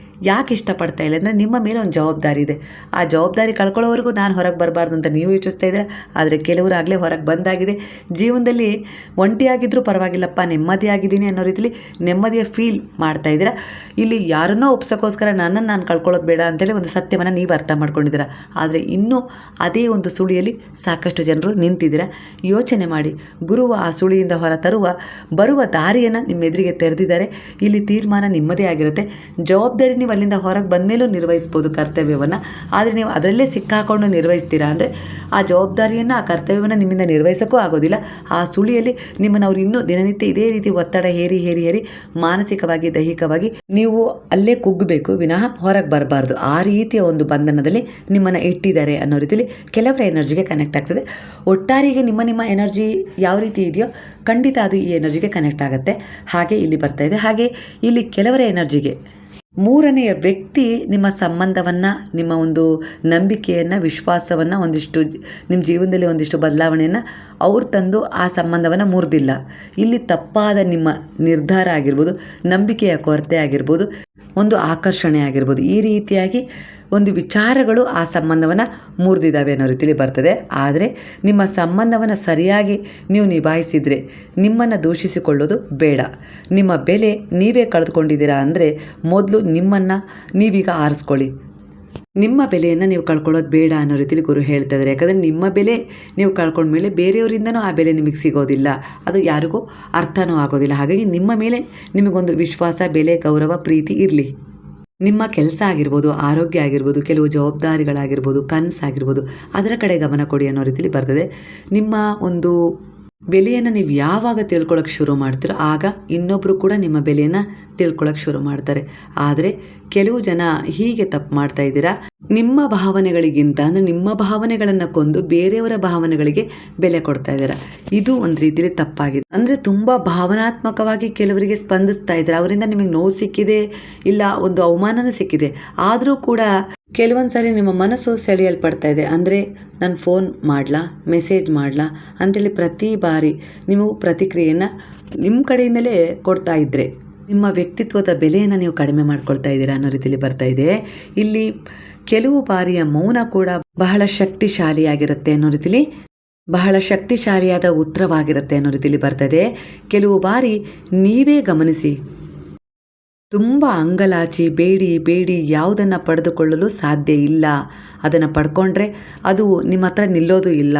ಯಾಕೆ ಇಷ್ಟಪಡ್ತಾ ಇಲ್ಲ ಅಂದರೆ ನಿಮ್ಮ ಮೇಲೆ ಒಂದು ಜವಾಬ್ದಾರಿ ಇದೆ. ಆ ಜವಾಬ್ದಾರಿ ಕಳ್ಕೊಳ್ಳೋವರೆಗೂ ನಾನು ಹೊರಗೆ ಬರಬಾರ್ದು ಅಂತ ನೀವು ಯೋಚಿಸ್ತಾ ಇದ್ದೀರಾ. ಆದರೆ ಕೆಲವರು ಆಗಲೇ ಹೊರಗೆ ಬಂದಾಗಿದೆ. ಜೀವನದಲ್ಲಿ ಒಂಟಿಯಾಗಿದ್ದರೂ ಪರವಾಗಿಲ್ಲಪ್ಪ, ನೆಮ್ಮದಿಯಾಗಿದ್ದೀನಿ ಅನ್ನೋ ರೀತಿಲಿ ನೆಮ್ಮದಿಯ ಫೀಲ್ ಮಾಡ್ತಾ ಇದ್ದೀರಾ. ಇಲ್ಲಿ ಯಾರನ್ನೋ ಒಪ್ಸೋಕ್ಕೋಸ್ಕರ ನನ್ನನ್ನು ನಾನು ಕಳ್ಕೊಳ್ಳೋದು ಬೇಡ ಅಂತೇಳಿ ಒಂದು ಸತ್ಯವನ್ನು ನೀವು ಅರ್ಥ ಮಾಡ್ಕೊಂಡಿದ್ದೀರಾ. ಆದರೆ ಇನ್ನೂ ಅದೇ ಒಂದು ಸುಳಿಯಲ್ಲಿ ಸಾಕಷ್ಟು ಜನರು ನಿಂತಿದ್ದೀರಾ. ಯೋಚನೆ ಮಾಡಿ, ಗುರುವ ಆ ಸುಳಿಯಿಂದ ಹೊರ ತರುವ ಬರುವ ದಾರಿಯನ್ನು ನಿಮ್ಮ ಎದುರಿಗೆ ತೆರೆದಿದ್ದಾರೆ. ಇಲ್ಲಿ ತೀರ್ಮಾನ ನಿಮ್ಮದೇ ಆಗಿರುತ್ತೆ. ಜವಾಬ್ದಾರಿ ನೀವು ಅಲ್ಲಿಂದ ಹೊರಗೆ ಬಂದ ಮೇಲೂ ನಿರ್ವಹಿಸ್ಬೋದು ಕರ್ತವ್ಯವನ್ನು. ಆದರೆ ನೀವು ಅದರಲ್ಲೇ ಸಿಕ್ಕಾಕೊಂಡು ನಿರ್ವಹಿಸ್ತೀರಾ ಅಂದರೆ ಆ ಜವಾಬ್ದಾರಿಯನ್ನು, ಆ ಕರ್ತವ್ಯವನ್ನು ನಿಮ್ಮಿಂದ ನಿರ್ವಹಿಸೋಕ್ಕೂ ಆಗೋದಿಲ್ಲ. ಆ ಸುಳಿಯಲ್ಲಿ ನಿಮ್ಮನ್ನು ಅವರು ಇನ್ನೂ ದಿನನಿತ್ಯ ಇದೇ ರೀತಿ ಒತ್ತಡ ಹೇರಿ ಹೇರಿ ಹೇರಿ ಮಾನಸಿಕವಾಗಿ ದೈಹಿಕವಾಗಿ ನೀವು ಅಲ್ಲೇ ಕುಗ್ಗಬೇಕು ವಿನಃ ಹೊರಗೆ ಬರಬಾರ್ದು. ಆ ರೀತಿಯ ಒಂದು ಬಂಧನದಲ್ಲಿ ನಿಮ್ಮನ್ನು ಇಟ್ಟಿದ್ದಾರೆ ಅನ್ನೋ ರೀತಿಯಲ್ಲಿ ಕೆಲವರ ಎನರ್ಜಿಗೆ ಕನೆಕ್ಟ್ ಆಗ್ತದೆ. ಒಟ್ಟಾರೆಗೆ ನಿಮ್ಮ ಎನರ್ಜಿ ಯಾವ ರೀತಿ ಇದೆಯೋ ಖಂಡಿತ ಅದು ಈ ಎನರ್ಜಿಗೆ ಕನೆಕ್ಟ್ ಆಗುತ್ತೆ. ಹಾಗೆ ಇಲ್ಲಿ ಬರ್ತಾ ಇದೆ. ಹಾಗೆ ಇಲ್ಲಿ ಕೆಲವರ ಎನರ್ಜಿಗೆ ಮೂರನೆಯ ವ್ಯಕ್ತಿ ನಿಮ್ಮ ಸಂಬಂಧವನ್ನು, ನಿಮ್ಮ ಒಂದು ನಂಬಿಕೆಯನ್ನು, ವಿಶ್ವಾಸವನ್ನು, ಒಂದಿಷ್ಟು ನಿಮ್ಮ ಜೀವನದಲ್ಲಿ ಒಂದಿಷ್ಟು ಬದಲಾವಣೆಯನ್ನು ಅವ್ರು ತಂದು ಆ ಸಂಬಂಧವನ್ನು ಮುರಿದಿಲ್ಲ. ಇಲ್ಲಿ ತಪ್ಪಾದ ನಿಮ್ಮ ನಿರ್ಧಾರ ಆಗಿರ್ಬೋದು, ನಂಬಿಕೆಯ ಕೊರತೆ ಆಗಿರ್ಬೋದು, ಒಂದು ಆಕರ್ಷಣೆ ಆಗಿರ್ಬೋದು, ಈ ರೀತಿಯಾಗಿ ಒಂದು ವಿಚಾರಗಳು ಆ ಸಂಬಂಧವನ್ನು ಮುರಿದಿದ್ದಾವೆ ಅನ್ನೋ ರೀತಿಯಲ್ಲಿ ಬರ್ತದೆ. ಆದರೆ ನಿಮ್ಮ ಸಂಬಂಧವನ್ನು ಸರಿಯಾಗಿ ನೀವು ನಿಭಾಯಿಸಿದರೆ ನಿಮ್ಮನ್ನು ದೂಷಿಸಿಕೊಳ್ಳೋದು ಬೇಡ. ನಿಮ್ಮ ಬೆಲೆ ನೀವೇ ಕಳೆದುಕೊಂಡಿದ್ದೀರಾ ಅಂದರೆ ಮೊದಲು ನಿಮ್ಮನ್ನು ನೀವೀಗ ಆರಿಸ್ಕೊಳ್ಳಿ. ನಿಮ್ಮ ಬೆಲೆಯನ್ನು ನೀವು ಕಳ್ಕೊಳ್ಳೋದು ಬೇಡ ಅನ್ನೋ ರೀತಿಯಲ್ಲಿ ಗುರು ಹೇಳ್ತಾ ಇದ್ದಾರೆ. ಯಾಕಂದರೆ ನಿಮ್ಮ ಬೆಲೆ ನೀವು ಕಳ್ಕೊಂಡ್ಮೇಲೆ ಬೇರೆಯವರಿಂದನೂ ಆ ಬೆಲೆ ನಿಮಗೆ ಸಿಗೋದಿಲ್ಲ, ಅದು ಯಾರಿಗೂ ಅರ್ಥನೂ ಆಗೋದಿಲ್ಲ. ಹಾಗಾಗಿ ನಿಮ್ಮ ಮೇಲೆ ನಿಮಗೊಂದು ವಿಶ್ವಾಸ, ಬೆಲೆ, ಗೌರವ, ಪ್ರೀತಿ ಇರಲಿ. ನಿಮ್ಮ ಕೆಲಸ ಆಗಿರ್ಬೋದು, ಆರೋಗ್ಯ ಆಗಿರ್ಬೋದು, ಕೆಲವು ಜವಾಬ್ದಾರಿಗಳಾಗಿರ್ಬೋದು, ಕನಸಾಗಿರ್ಬೋದು, ಅದರ ಕಡೆ ಗಮನ ಕೊಡಿ ಅನ್ನೋ ರೀತಿಯಲ್ಲಿ ಬರ್ತದೆ. ನಿಮ್ಮ ಒಂದು ಬೆಲೆಯನ್ನು ನೀವು ಯಾವಾಗ ತಿಳ್ಕೊಳ್ಳೋಕೆ ಶುರು ಮಾಡ್ತೀರೋ ಆಗ ಇನ್ನೊಬ್ಬರು ಕೂಡ ನಿಮ್ಮ ಬೆಲೆಯನ್ನು ತಿಳ್ಕೊಳ್ಳೋಕೆ ಶುರು ಮಾಡ್ತಾರೆ. ಆದರೆ ಕೆಲವು ಜನ ಹೀಗೆ ತಪ್ಪು ಮಾಡ್ತಾ ಇದ್ದೀರಾ. ನಿಮ್ಮ ಭಾವನೆಗಳಿಗಿಂತ ಅಂದರೆ ನಿಮ್ಮ ಭಾವನೆಗಳನ್ನು ಕೊಂದು ಬೇರೆಯವರ ಭಾವನೆಗಳಿಗೆ ಬೆಲೆ ಕೊಡ್ತಾ ಇದ್ದೀರಾ. ಇದು ಒಂದು ರೀತಿಯಲ್ಲಿ ತಪ್ಪಾಗಿದೆ. ಅಂದರೆ ತುಂಬ ಭಾವನಾತ್ಮಕವಾಗಿ ಕೆಲವರಿಗೆ ಸ್ಪಂದಿಸ್ತಾ ಇದ್ದಾರೆ. ಅವರಿಂದ ನಿಮಗೆ ನೋವು ಸಿಕ್ಕಿದೆ, ಇಲ್ಲ ಒಂದು ಅವಮಾನನೂ ಸಿಕ್ಕಿದೆ. ಆದರೂ ಕೂಡ ಕೆಲವೊಂದು ಸಾರಿ ನಿಮ್ಮ ಮನಸ್ಸು ಸೆಳೆಯಲ್ಪಡ್ತಾ ಇದೆ. ಅಂದರೆ ನಾನು ಫೋನ್ ಮಾಡಲಾ, ಮೆಸೇಜ್ ಮಾಡಲಾ ಅಂತೇಳಿ ಪ್ರತಿ ಬಾರಿ ನೀವು ಪ್ರತಿಕ್ರಿಯೆಯನ್ನು ನಿಮ್ಮ ಕಡೆಯಿಂದಲೇ ಕೊಡ್ತಾ ಇದ್ದರೆ ನಿಮ್ಮ ವ್ಯಕ್ತಿತ್ವದ ಬೆಲೆಯನ್ನು ನೀವು ಕಡಿಮೆ ಮಾಡ್ಕೊಳ್ತಾ ಇದ್ದೀರಾ ಅನ್ನೋ ರೀತಿಯಲ್ಲಿ ಬರ್ತಾ ಇದೆ. ಇಲ್ಲಿ ಕೆಲವು ಬಾರಿಯ ಮೌನ ಕೂಡ ಬಹಳ ಶಕ್ತಿಶಾಲಿಯಾಗಿರುತ್ತೆ ಅನ್ನೋ ರೀತಿಲಿ, ಬಹಳ ಶಕ್ತಿಶಾಲಿಯಾದ ಉತ್ತರವಾಗಿರುತ್ತೆ ಅನ್ನೋ ರೀತಿಯಲ್ಲಿ ಬರ್ತದೆ. ಕೆಲವು ಬಾರಿ ನೀವೇ ಗಮನಿಸಿ, ತುಂಬ ಅಂಗಲಾಚಿ ಬೇಡಿ ಯಾವುದನ್ನು ಪಡೆದುಕೊಳ್ಳಲು ಸಾಧ್ಯ ಇಲ್ಲ. ಅದನ್ನು ಪಡ್ಕೊಂಡ್ರೆ ಅದು ನಿಮ್ಮ ಹತ್ರ ನಿಲ್ಲೋದು ಇಲ್ಲ.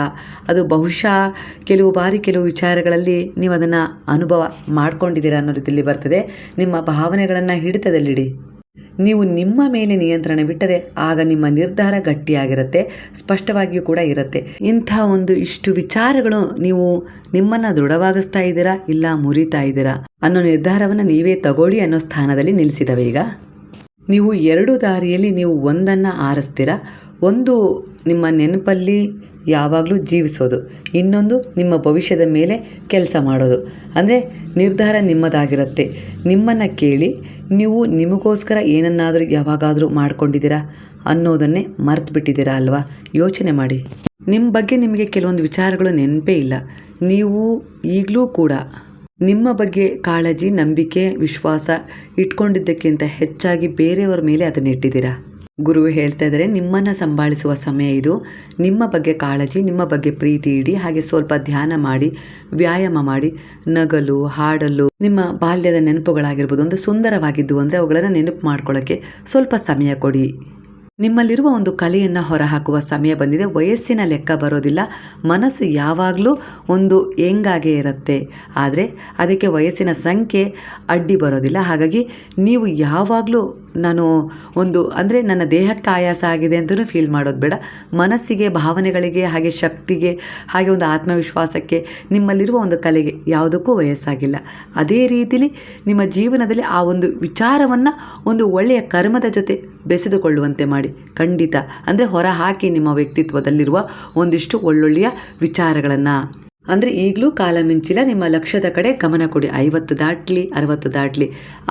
ಅದು ಬಹುಶಃ ಕೆಲವು ಬಾರಿ ಕೆಲವು ವಿಚಾರಗಳಲ್ಲಿ ನೀವು ಅದನ್ನು ಅನುಭವ ಮಾಡ್ಕೊಂಡಿದ್ದೀರಾ ಅನ್ನೋ ರೀತಿಯಲ್ಲಿ ಬರ್ತದೆ. ನಿಮ್ಮ ಭಾವನೆಗಳನ್ನು ಹಿಡಿತದಲ್ಲಿಡಿ. ನೀವು ನಿಮ್ಮ ಮೇಲೆ ನಿಯಂತ್ರಣ ಬಿಟ್ಟರೆ ಆಗ ನಿಮ್ಮ ನಿರ್ಧಾರ ಗಟ್ಟಿಯಾಗಿರುತ್ತೆ, ಸ್ಪಷ್ಟವಾಗಿಯೂ ಕೂಡ ಇರುತ್ತೆ. ಇಂಥ ಒಂದು ಇಷ್ಟು ವಿಚಾರಗಳು ನೀವು ನಿಮ್ಮನ್ನು ದೃಢವಾಗಿಸ್ತಾ ಇದ್ದೀರಾ ಇಲ್ಲ ಮುರಿತಾ ಇದ್ದೀರಾ ಅನ್ನೋ ನಿರ್ಧಾರವನ್ನು ನೀವೇ ತಗೊಳ್ಳಿ ಅನ್ನೋ ಸ್ಥಾನದಲ್ಲಿ ನಿಲ್ಲಿಸಿದವೆ. ಈಗ ನೀವು ಎರಡು ದಾರಿಯಲ್ಲಿ ನೀವು ಒಂದನ್ನು ಆರಿಸ್ತೀರಾ. ಒಂದು ನಿಮ್ಮ ನೆನಪಲ್ಲಿ ಯಾವಾಗಲೂ ಜೀವಿಸೋದು, ಇನ್ನೊಂದು ನಿಮ್ಮ ಭವಿಷ್ಯದ ಮೇಲೆ ಕೆಲಸ ಮಾಡೋದು. ಅಂದರೆ ನಿರ್ಧಾರ ನಿಮ್ಮದಾಗಿರುತ್ತೆ. ನಿಮ್ಮನ್ನು ಕೇಳಿ ನೀವು ನಿಮಗೋಸ್ಕರ ಏನನ್ನಾದರೂ ಯಾವಾಗಾದರೂ ಮಾಡ್ಕೊಂಡಿದ್ದೀರಾ ಅನ್ನೋದನ್ನೇ ಮರೆತು ಬಿಟ್ಟಿದ್ದೀರಾ ಅಲ್ವಾ? ಯೋಚನೆ ಮಾಡಿ. ನಿಮ್ಮ ಬಗ್ಗೆ ನಿಮಗೆ ಕೆಲವೊಂದು ವಿಚಾರಗಳು ನೆನಪೇ ಇಲ್ಲ. ನೀವು ಈಗಲೂ ಕೂಡ ನಿಮ್ಮ ಬಗ್ಗೆ ಕಾಳಜಿ, ನಂಬಿಕೆ, ವಿಶ್ವಾಸ ಇಟ್ಕೊಂಡಿದ್ದಕ್ಕಿಂತ ಹೆಚ್ಚಾಗಿ ಬೇರೆಯವರ ಮೇಲೆ ಅದನ್ನು ಇಟ್ಟಿದ್ದೀರಾ. ಗುರು ಹೇಳ್ತಾ ಇದ್ದಾರೆ, ನಿಮ್ಮನ್ನು ಸಂಭಾಳಿಸುವ ಸಮಯ ಇದು. ನಿಮ್ಮ ಬಗ್ಗೆ ಕಾಳಜಿ, ನಿಮ್ಮ ಬಗ್ಗೆ ಪ್ರೀತಿ ಇಡಿ. ಹಾಗೆ ಸ್ವಲ್ಪ ಧ್ಯಾನ ಮಾಡಿ, ವ್ಯಾಯಾಮ ಮಾಡಿ, ನಗಲು, ಹಾಡಲು, ನಿಮ್ಮ ಬಾಲ್ಯದ ನೆನಪುಗಳಾಗಿರ್ಬೋದು, ಒಂದು ಸುಂದರವಾಗಿದ್ದು ಅಂದರೆ ಅವುಗಳನ್ನು ನೆನಪು ಮಾಡ್ಕೊಳ್ಳೋಕ್ಕೆ ಸ್ವಲ್ಪ ಸಮಯ ಕೊಡಿ. ನಿಮ್ಮಲ್ಲಿರುವ ಒಂದು ಕಲೆಯನ್ನು ಹೊರಹಾಕುವ ಸಮಯ ಬಂದಿದೆ. ವಯಸ್ಸಿನ ಲೆಕ್ಕ ಬರೋದಿಲ್ಲ. ಮನಸ್ಸು ಯಾವಾಗಲೂ ಒಂದು ಹೆಂಗಾಗೇ ಇರುತ್ತೆ. ಆದರೆ ಅದಕ್ಕೆ ವಯಸ್ಸಿನ ಸಂಖ್ಯೆ ಅಡ್ಡಿ ಬರೋದಿಲ್ಲ. ಹಾಗಾಗಿ ನೀವು ಯಾವಾಗಲೂ ನಾನು ಒಂದು ಅಂದರೆ ನನ್ನ ದೇಹಕ್ಕೆ ಆಯಾಸ ಆಗಿದೆ ಅಂತಲೂ ಫೀಲ್ ಮಾಡೋದು ಬೇಡ. ಮನಸ್ಸಿಗೆ, ಭಾವನೆಗಳಿಗೆ, ಹಾಗೆ ಶಕ್ತಿಗೆ, ಹಾಗೆ ಒಂದು ಆತ್ಮವಿಶ್ವಾಸಕ್ಕೆ, ನಿಮ್ಮಲ್ಲಿರುವ ಒಂದು ಕಲೆಗೆ ಯಾವುದಕ್ಕೂ ವಯಸ್ಸಾಗಿಲ್ಲ. ಅದೇ ರೀತಿಲಿ ನಿಮ್ಮ ಜೀವನದಲ್ಲಿ ಆ ಒಂದು ವಿಚಾರವನ್ನು ಒಂದು ಒಳ್ಳೆಯ ಕರ್ಮದ ಜೊತೆ ಬೆಸೆದುಕೊಳ್ಳುವಂತೆ ಮಾಡಿ. ಖಂಡಿತ ಅಂದರೆ ಹೊರ ಹಾಕಿ ನಿಮ್ಮ ವ್ಯಕ್ತಿತ್ವದಲ್ಲಿರುವ ಒಂದಿಷ್ಟು ಒಳ್ಳೊಳ್ಳೆಯ ವಿಚಾರಗಳನ್ನು. ಅಂದರೆ ಈಗಲೂ ಕಾಲ ಮಿಂಚಿಲ್ಲ. ನಿಮ್ಮ ಲಕ್ಷ್ಯದ ಕಡೆ ಗಮನ ಕೊಡಿ. 50 ದಾಟಲಿ, 60 ದಾಟಲಿ,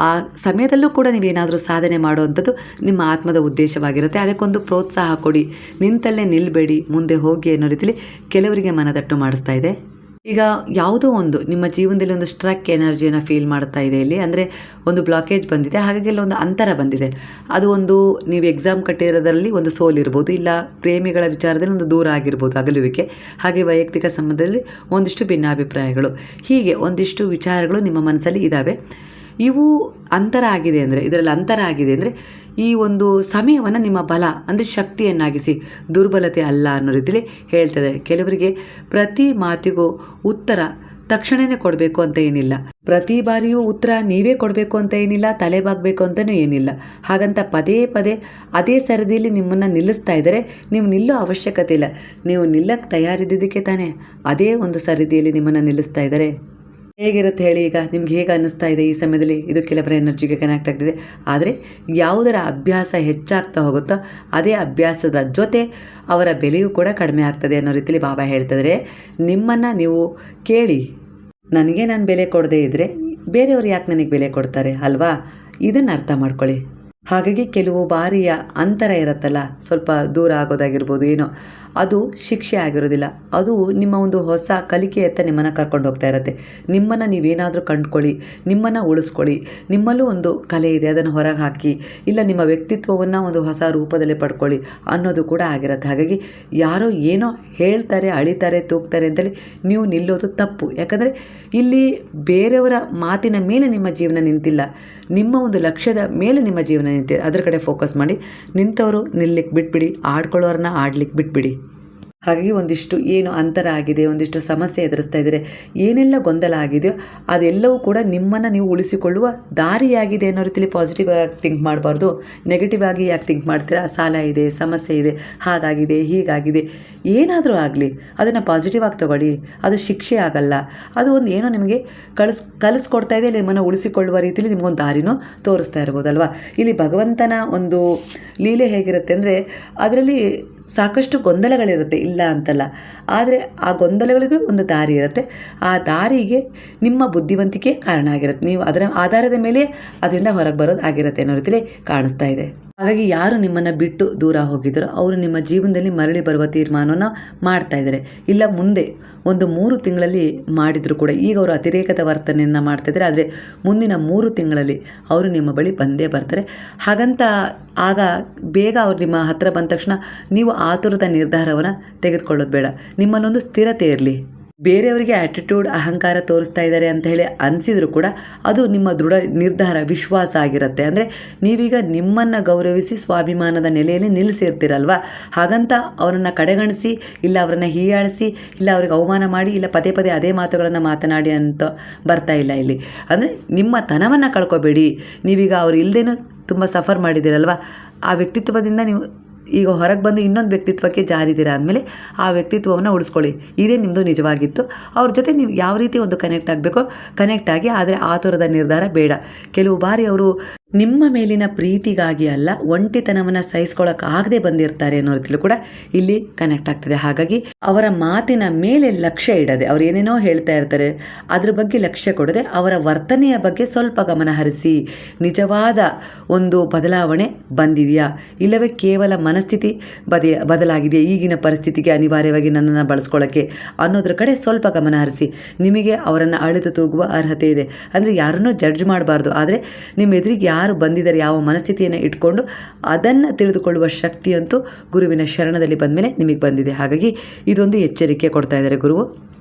ಆ ಸಮಯದಲ್ಲೂ ಕೂಡ ನೀವೇನಾದರೂ ಸಾಧನೆ ಮಾಡುವಂಥದ್ದು ನಿಮ್ಮ ಆತ್ಮದ ಉದ್ದೇಶವಾಗಿರುತ್ತೆ. ಅದಕ್ಕೊಂದು ಪ್ರೋತ್ಸಾಹ ಕೊಡಿ. ನಿಂತಲ್ಲೇ ನಿಲ್ಲಬೇಡಿ, ಮುಂದೆ ಹೋಗಿ ಅನ್ನೋ ರೀತಿಯಲ್ಲಿ ಕೆಲವರಿಗೆ ಮನದಟ್ಟು ಮಾಡಿಸ್ತಾ ಇದೆ. ಈಗ ಯಾವುದೋ ಒಂದು ನಿಮ್ಮ ಜೀವನದಲ್ಲಿ ಒಂದು ಸ್ಟ್ರಕ್ ಎನರ್ಜಿಯನ್ನು ಫೀಲ್ ಮಾಡ್ತಾ ಇದೆ ಇಲ್ಲಿ, ಅಂದರೆ ಒಂದು ಬ್ಲಾಕೇಜ್ ಬಂದಿದೆ, ಹಾಗಾಗಿ ಇಲ್ಲಿ ಒಂದು ಅಂತರ ಬಂದಿದೆ. ಅದು ಒಂದು ನೀವು ಎಕ್ಸಾಮ್ ಕಟ್ಟಿರೋದ್ರಲ್ಲಿ ಒಂದು ಸೋಲಿರ್ಬೋದು, ಇಲ್ಲ ಪ್ರೇಮಿಗಳ ವಿಚಾರದಲ್ಲಿ ಒಂದು ದೂರ ಆಗಿರ್ಬೋದು, ಅಗಲುವಿಕೆ, ಹಾಗೆ ವೈಯಕ್ತಿಕ ಸಂಬಂಧದಲ್ಲಿ ಒಂದಿಷ್ಟು ಭಿನ್ನಾಭಿಪ್ರಾಯಗಳು, ಹೀಗೆ ಒಂದಿಷ್ಟು ವಿಚಾರಗಳು ನಿಮ್ಮ ಮನಸ್ಸಲ್ಲಿ ಇದ್ದಾವೆ. ಇವು ಅಂತರ ಆಗಿದೆ ಅಂದರೆ, ಇದರಲ್ಲಿ ಅಂತರ ಆಗಿದೆ ಅಂದರೆ ಈ ಒಂದು ಸಮಯವನ್ನು ನಿಮ್ಮ ಬಲ ಅಂದರೆ ಶಕ್ತಿಯನ್ನಾಗಿಸಿ, ದುರ್ಬಲತೆ ಅಲ್ಲ ಅನ್ನೋ ರೀತಿಯಲ್ಲಿ ಹೇಳ್ತದೆ. ಕೆಲವರಿಗೆ ಪ್ರತಿ ಮಾತಿಗೂ ಉತ್ತರ ತಕ್ಷಣವೇ ಕೊಡಬೇಕು ಅಂತ ಏನಿಲ್ಲ, ಪ್ರತಿ ಬಾರಿಯೂ ಉತ್ತರ ನೀವೇ ಕೊಡಬೇಕು ಅಂತ ಏನಿಲ್ಲ, ತಲೆಬಾಗಬೇಕು ಅಂತಲೂ ಏನಿಲ್ಲ. ಹಾಗಂತ ಪದೇ ಪದೇ ಅದೇ ಸರದಿಯಲ್ಲಿ ನಿಮ್ಮನ್ನು ನಿಲ್ಲಿಸ್ತಾ ಇದ್ದರೆ ನೀವು ನಿಲ್ಲೋ ಅವಶ್ಯಕತೆ ಇಲ್ಲ. ನೀವು ನಿಲ್ಲಕ್ಕೆ ತಯಾರಿದ್ದಕ್ಕೆ ತಾನೇ ಅದೇ ಒಂದು ಸರದಿಯಲ್ಲಿ ನಿಮ್ಮನ್ನು ನಿಲ್ಲಿಸ್ತಾ ಇದ್ದಾರೆ. ಹೇಗಿರುತ್ತೆ ಹೇಳಿ, ಈಗ ನಿಮ್ಗೆ ಹೇಗೆ ಅನ್ನಿಸ್ತಾ ಇದೆ ಈ ಸಮಯದಲ್ಲಿ? ಇದು ಕೆಲವರ ಎನರ್ಜಿಗೆ ಕನೆಕ್ಟ್ ಆಗ್ತಿದೆ. ಆದರೆ ಯಾವುದರ ಅಭ್ಯಾಸ ಹೆಚ್ಚಾಗ್ತಾ ಹೋಗುತ್ತೋ ಅದೇ ಅಭ್ಯಾಸದ ಜೊತೆ ಅವರ ಬೆಲೆಯೂ ಕೂಡ ಕಡಿಮೆ ಆಗ್ತದೆ ಅನ್ನೋ ರೀತಿಯಲ್ಲಿ ಬಾಬಾ ಹೇಳ್ತಿದ್ರೆ, ನಿಮ್ಮನ್ನು ನೀವು ಕೇಳಿ, ನನಗೆ ನಾನು ಬೆಲೆ ಕೊಡದೇ ಇದ್ದರೆ ಬೇರೆಯವರು ಯಾಕೆ ನನಗೆ ಬೆಲೆ ಕೊಡ್ತಾರೆ ಅಲ್ವಾ? ಇದನ್ನು ಅರ್ಥ ಮಾಡ್ಕೊಳ್ಳಿ. ಹಾಗಾಗಿ ಕೆಲವು ಬಾರಿಯ ಅಂತರ ಇರುತ್ತಲ್ಲ, ಸ್ವಲ್ಪ ದೂರ ಆಗೋದಾಗಿರ್ಬೋದು, ಏನೋ ಅದು ಶಿಕ್ಷೆ ಆಗಿರೋದಿಲ್ಲ, ಅದು ನಿಮ್ಮ ಒಂದು ಹೊಸ ಕಲಿಕೆಯತ್ತ ನಿಮ್ಮನ್ನು ಕರ್ಕೊಂಡು ಹೋಗ್ತಾ ಇರುತ್ತೆ. ನಿಮ್ಮನ್ನು ನೀವೇನಾದರೂ ಕಂಡುಕೊಳ್ಳಿ, ನಿಮ್ಮನ್ನು ಉಳಿಸ್ಕೊಳ್ಳಿ, ನಿಮ್ಮಲ್ಲೂ ಒಂದು ಕಲೆ ಇದೆ ಅದನ್ನು ಹೊರಗೆ ಹಾಕಿ, ಇಲ್ಲ ನಿಮ್ಮ ವ್ಯಕ್ತಿತ್ವವನ್ನು ಒಂದು ಹೊಸ ರೂಪದಲ್ಲಿ ಪಡ್ಕೊಳ್ಳಿ ಅನ್ನೋದು ಕೂಡ ಆಗಿರುತ್ತೆ. ಹಾಗಾಗಿ ಯಾರೋ ಏನೋ ಹೇಳ್ತಾರೆ, ಅಳಿತಾರೆ, ತೂಗ್ತಾರೆ ಅಂತೇಳಿ ನೀವು ನಿಲ್ಲೋದು ತಪ್ಪು. ಯಾಕಂದರೆ ಇಲ್ಲಿ ಬೇರೆಯವರ ಮಾತಿನ ಮೇಲೆ ನಿಮ್ಮ ಜೀವನ ನಿಂತಿಲ್ಲ, ನಿಮ್ಮ ಒಂದು ಲಕ್ಷ್ಯದ ಮೇಲೆ ನಿಮ್ಮ ಜೀವನ ನಿಂತಿದೆ. ಅದರ ಕಡೆ ಫೋಕಸ್ ಮಾಡಿ. ನಿಂತವರು ನಿಲ್ಲಕ್ಕೆ ಬಿಟ್ಬಿಡಿ, ಆಡ್ಕೊಳ್ಳೋರನ್ನ ಆಡ್ಲಿಕ್ಕೆ ಬಿಟ್ಬಿಡಿ. ಹಾಗಾಗಿ ಒಂದಿಷ್ಟು ಏನು ಅಂತರ ಆಗಿದೆ, ಒಂದಿಷ್ಟು ಸಮಸ್ಯೆ ಎದುರಿಸ್ತಾ ಇದ್ದರೆ, ಏನೆಲ್ಲ ಗೊಂದಲ ಆಗಿದೆಯೋ ಅದೆಲ್ಲವೂ ಕೂಡ ನಿಮ್ಮನ್ನು ನೀವು ಉಳಿಸಿಕೊಳ್ಳುವ ದಾರಿಯಾಗಿದೆ ಅನ್ನೋ ರೀತಿಯಲ್ಲಿ ಪಾಸಿಟಿವ್ ಆಗಿ ಥಿಂಕ್ ಮಾಡಬಾರ್ದು. ನೆಗೆಟಿವ್ ಆಗಿ ಯಾಕೆ ಥಿಂಕ್ ಮಾಡ್ತೀರಾ? ಸಾಲ ಇದೆ, ಸಮಸ್ಯೆ ಇದೆ, ಹಾಗಾಗಿದೆ, ಹೀಗಾಗಿದೆ, ಏನಾದರೂ ಆಗಲಿ ಅದನ್ನು ಪಾಸಿಟಿವ್ ಆಗಿ ತಗೊಳ್ಳಿ. ಅದು ಶಿಕ್ಷೆ ಆಗಲ್ಲ, ಅದು ಒಂದು ಏನೋ ನಿಮಗೆ ಕಲಿಸ್ಕೊಡ್ತಾ ಇದೆ, ನಿಮ್ಮನ್ನು ಉಳಿಸಿಕೊಳ್ಳುವ ರೀತಿಯಲ್ಲಿ ನಿಮಗೊಂದು ದಾರಿನೂ ತೋರಿಸ್ತಾ ಇರ್ಬೋದಲ್ವ. ಇಲ್ಲಿ ಭಗವಂತನ ಒಂದು ಲೀಲೆ ಹೇಗಿರುತ್ತೆ ಅಂದರೆ, ಅದರಲ್ಲಿ ಸಾಕಷ್ಟು ಗೊಂದಲಗಳಿರುತ್ತೆ, ಇಲ್ಲ ಅಂತಲ್ಲ, ಆದರೆ ಆ ಗೊಂದಲಗಳಿಗೂ ಒಂದು ದಾರಿ ಇರುತ್ತೆ. ಆ ದಾರಿಗೆ ನಿಮ್ಮ ಬುದ್ಧಿವಂತಿಕೆ ಕಾರಣ ಆಗಿರುತ್ತೆ. ನೀವು ಅದರ ಆಧಾರದ ಮೇಲೆ ಅದರಿಂದ ಹೊರಗೆ ಬರೋದು ಆಗಿರುತ್ತೆ ಅನ್ನೋ ರೀತಿಯಲ್ಲಿ ಕಾಣಿಸ್ತಾ ಇದೆ. ಹಾಗಾಗಿ ಯಾರು ನಿಮ್ಮನ್ನು ಬಿಟ್ಟು ದೂರ ಹೋಗಿದ್ರು ಅವರು ನಿಮ್ಮ ಜೀವನದಲ್ಲಿ ಮರಳಿ ಬರುವ ತೀರ್ಮಾನವನ್ನು ಮಾಡ್ತಾ ಇದ್ದಾರೆ. ಇಲ್ಲ ಮುಂದೆ ಒಂದು 3 ತಿಂಗಳಲ್ಲಿ ಮಾಡಿದರೂ ಕೂಡ, ಈಗ ಅವರು ಅತಿರೇಕದ ವರ್ತನೆಯನ್ನು ಮಾಡ್ತಾಯಿದ್ದಾರೆ, ಆದರೆ ಮುಂದಿನ 3 ತಿಂಗಳಲ್ಲಿ ಅವರು ನಿಮ್ಮ ಬಳಿ ಬಂದೇ ಬರ್ತಾರೆ. ಹಾಗಂತ ಆಗ ಬೇಗ ಅವ್ರು ನಿಮ್ಮ ಹತ್ತಿರ ಬಂದ ತಕ್ಷಣ ನೀವು ಆತುರದ ನಿರ್ಧಾರವನ್ನು ತೆಗೆದುಕೊಳ್ಳೋದು ಬೇಡ. ನಿಮ್ಮಲ್ಲೊಂದು ಸ್ಥಿರತೆ ಇರಲಿ. ಬೇರೆಯವರಿಗೆ ಆ್ಯಟಿಟ್ಯೂಡ್, ಅಹಂಕಾರ ತೋರಿಸ್ತಾ ಇದ್ದಾರೆ ಅಂತ ಹೇಳಿ ಅನಿಸಿದರೂ ಕೂಡ ಅದು ನಿಮ್ಮ ದೃಢ ನಿರ್ಧಾರ, ವಿಶ್ವಾಸ ಆಗಿರುತ್ತೆ. ಅಂದರೆ ನೀವೀಗ ನಿಮ್ಮನ್ನು ಗೌರವಿಸಿ ಸ್ವಾಭಿಮಾನದ ನೆಲೆಯಲ್ಲಿ ನಿಲ್ಲಿಸಿರ್ತೀರಲ್ವ, ಹಾಗಂತ ಅವರನ್ನು ಕಡೆಗಣಿಸಿ, ಇಲ್ಲ ಅವರನ್ನು ಹೀಯಾಳಿಸಿ, ಇಲ್ಲ ಅವ್ರಿಗೆ ಅವಮಾನ ಮಾಡಿ, ಇಲ್ಲ ಪದೇ ಪದೇ ಅದೇ ಮಾತುಗಳನ್ನು ಮಾತನಾಡಿ ಅಂತ ಬರ್ತಾ ಇಲ್ಲ ಇಲ್ಲಿ. ಅಂದರೆ ನಿಮ್ಮ ತನವನ್ನು ಕಳ್ಕೊಬೇಡಿ. ನೀವೀಗ ಅವ್ರು ಇಲ್ಲದೇನೂ ತುಂಬ ಸಫರ್ ಮಾಡಿದ್ದೀರಲ್ವ, ಆ ವ್ಯಕ್ತಿತ್ವದಿಂದ ನೀವು ಈಗ ಹೊರಗೆ ಬಂದು ಇನ್ನೊಂದು ವ್ಯಕ್ತಿತ್ವಕ್ಕೆ ಜಾರಿದ್ದೀರಾ ಅಂದಮೇಲೆ ಆ ವ್ಯಕ್ತಿತ್ವವನ್ನು ಉಳಿಸ್ಕೊಳ್ಳಿ. ಇದೇ ನಿಮ್ಮದು ನಿಜವಾಗಿತ್ತು. ಅವ್ರ ಜೊತೆ ನೀವು ಯಾವ ರೀತಿ ಒಂದು ಕನೆಕ್ಟ್ ಆಗಬೇಕೋ ಕನೆಕ್ಟ್ ಆಗಿ, ಆದರೆ ಆತುರದ ನಿರ್ಧಾರ ಬೇಡ. ಕೆಲವು ಬಾರಿ ಅವರು ನಿಮ್ಮ ಮೇಲಿನ ಪ್ರೀತಿಗಾಗಿ ಅಲ್ಲ, ಒಂಟಿತನವನ್ನು ಸಹಿಸ್ಕೊಳ್ಳೋಕ್ಕಾಗದೆ ಬಂದಿರ್ತಾರೆ ಅನ್ನೋ ರೀತಿಯಲ್ಲೂ ಕೂಡ ಇಲ್ಲಿ ಕನೆಕ್ಟ್ ಆಗ್ತದೆ. ಹಾಗಾಗಿ ಅವರ ಮಾತಿನ ಮೇಲೆ ಲಕ್ಷ್ಯ ಇಡದೆ, ಅವ್ರು ಏನೇನೋ ಹೇಳ್ತಾ ಇರ್ತಾರೆ ಅದ್ರ ಬಗ್ಗೆ ಲಕ್ಷ್ಯ ಕೊಡದೆ ಅವರ ವರ್ತನೆಯ ಬಗ್ಗೆ ಸ್ವಲ್ಪ ಗಮನ ಹರಿಸಿ. ನಿಜವಾದ ಒಂದು ಬದಲಾವಣೆ ಬಂದಿದೆಯಾ, ಇಲ್ಲವೇ ಕೇವಲ ಮನಸ್ಥಿತಿ ಬದಲಾಗಿದೆಯಾ, ಈಗಿನ ಪರಿಸ್ಥಿತಿಗೆ ಅನಿವಾರ್ಯವಾಗಿ ನನ್ನನ್ನು ಬಳಸ್ಕೊಳ್ಳೋಕ್ಕೆ ಅನ್ನೋದ್ರ ಕಡೆ ಸ್ವಲ್ಪ ಗಮನ ಹರಿಸಿ. ನಿಮಗೆ ಅವರನ್ನು ಅಳೆದು ತೂಗುವ ಅರ್ಹತೆ ಇದೆ. ಅಂದರೆ ಯಾರನ್ನೂ ಜಡ್ಜ್ ಮಾಡಬಾರ್ದು, ಆದರೆ ನಿಮ್ಮ ಎದುರಿಗೆ ಯಾರು ಬಂದಿದ್ದಾರೆ, ಯಾವ ಮನಸ್ಥಿತಿಯನ್ನು ಇಟ್ಕೊಂಡು ಅದನ್ನು ತಿಳಿದುಕೊಳ್ಳುವ ಶಕ್ತಿಯಂತೂ ಗುರುವಿನ ಶರಣದಲ್ಲಿ ಬಂದ ಮೇಲೆ ನಿಮಗೆ ಬಂದಿದೆ. ಹಾಗಾಗಿ ಇದೊಂದು ಎಚ್ಚರಿಕೆ ಕೊಡ್ತಾ ಇದ್ದಾರೆ ಗುರುವು.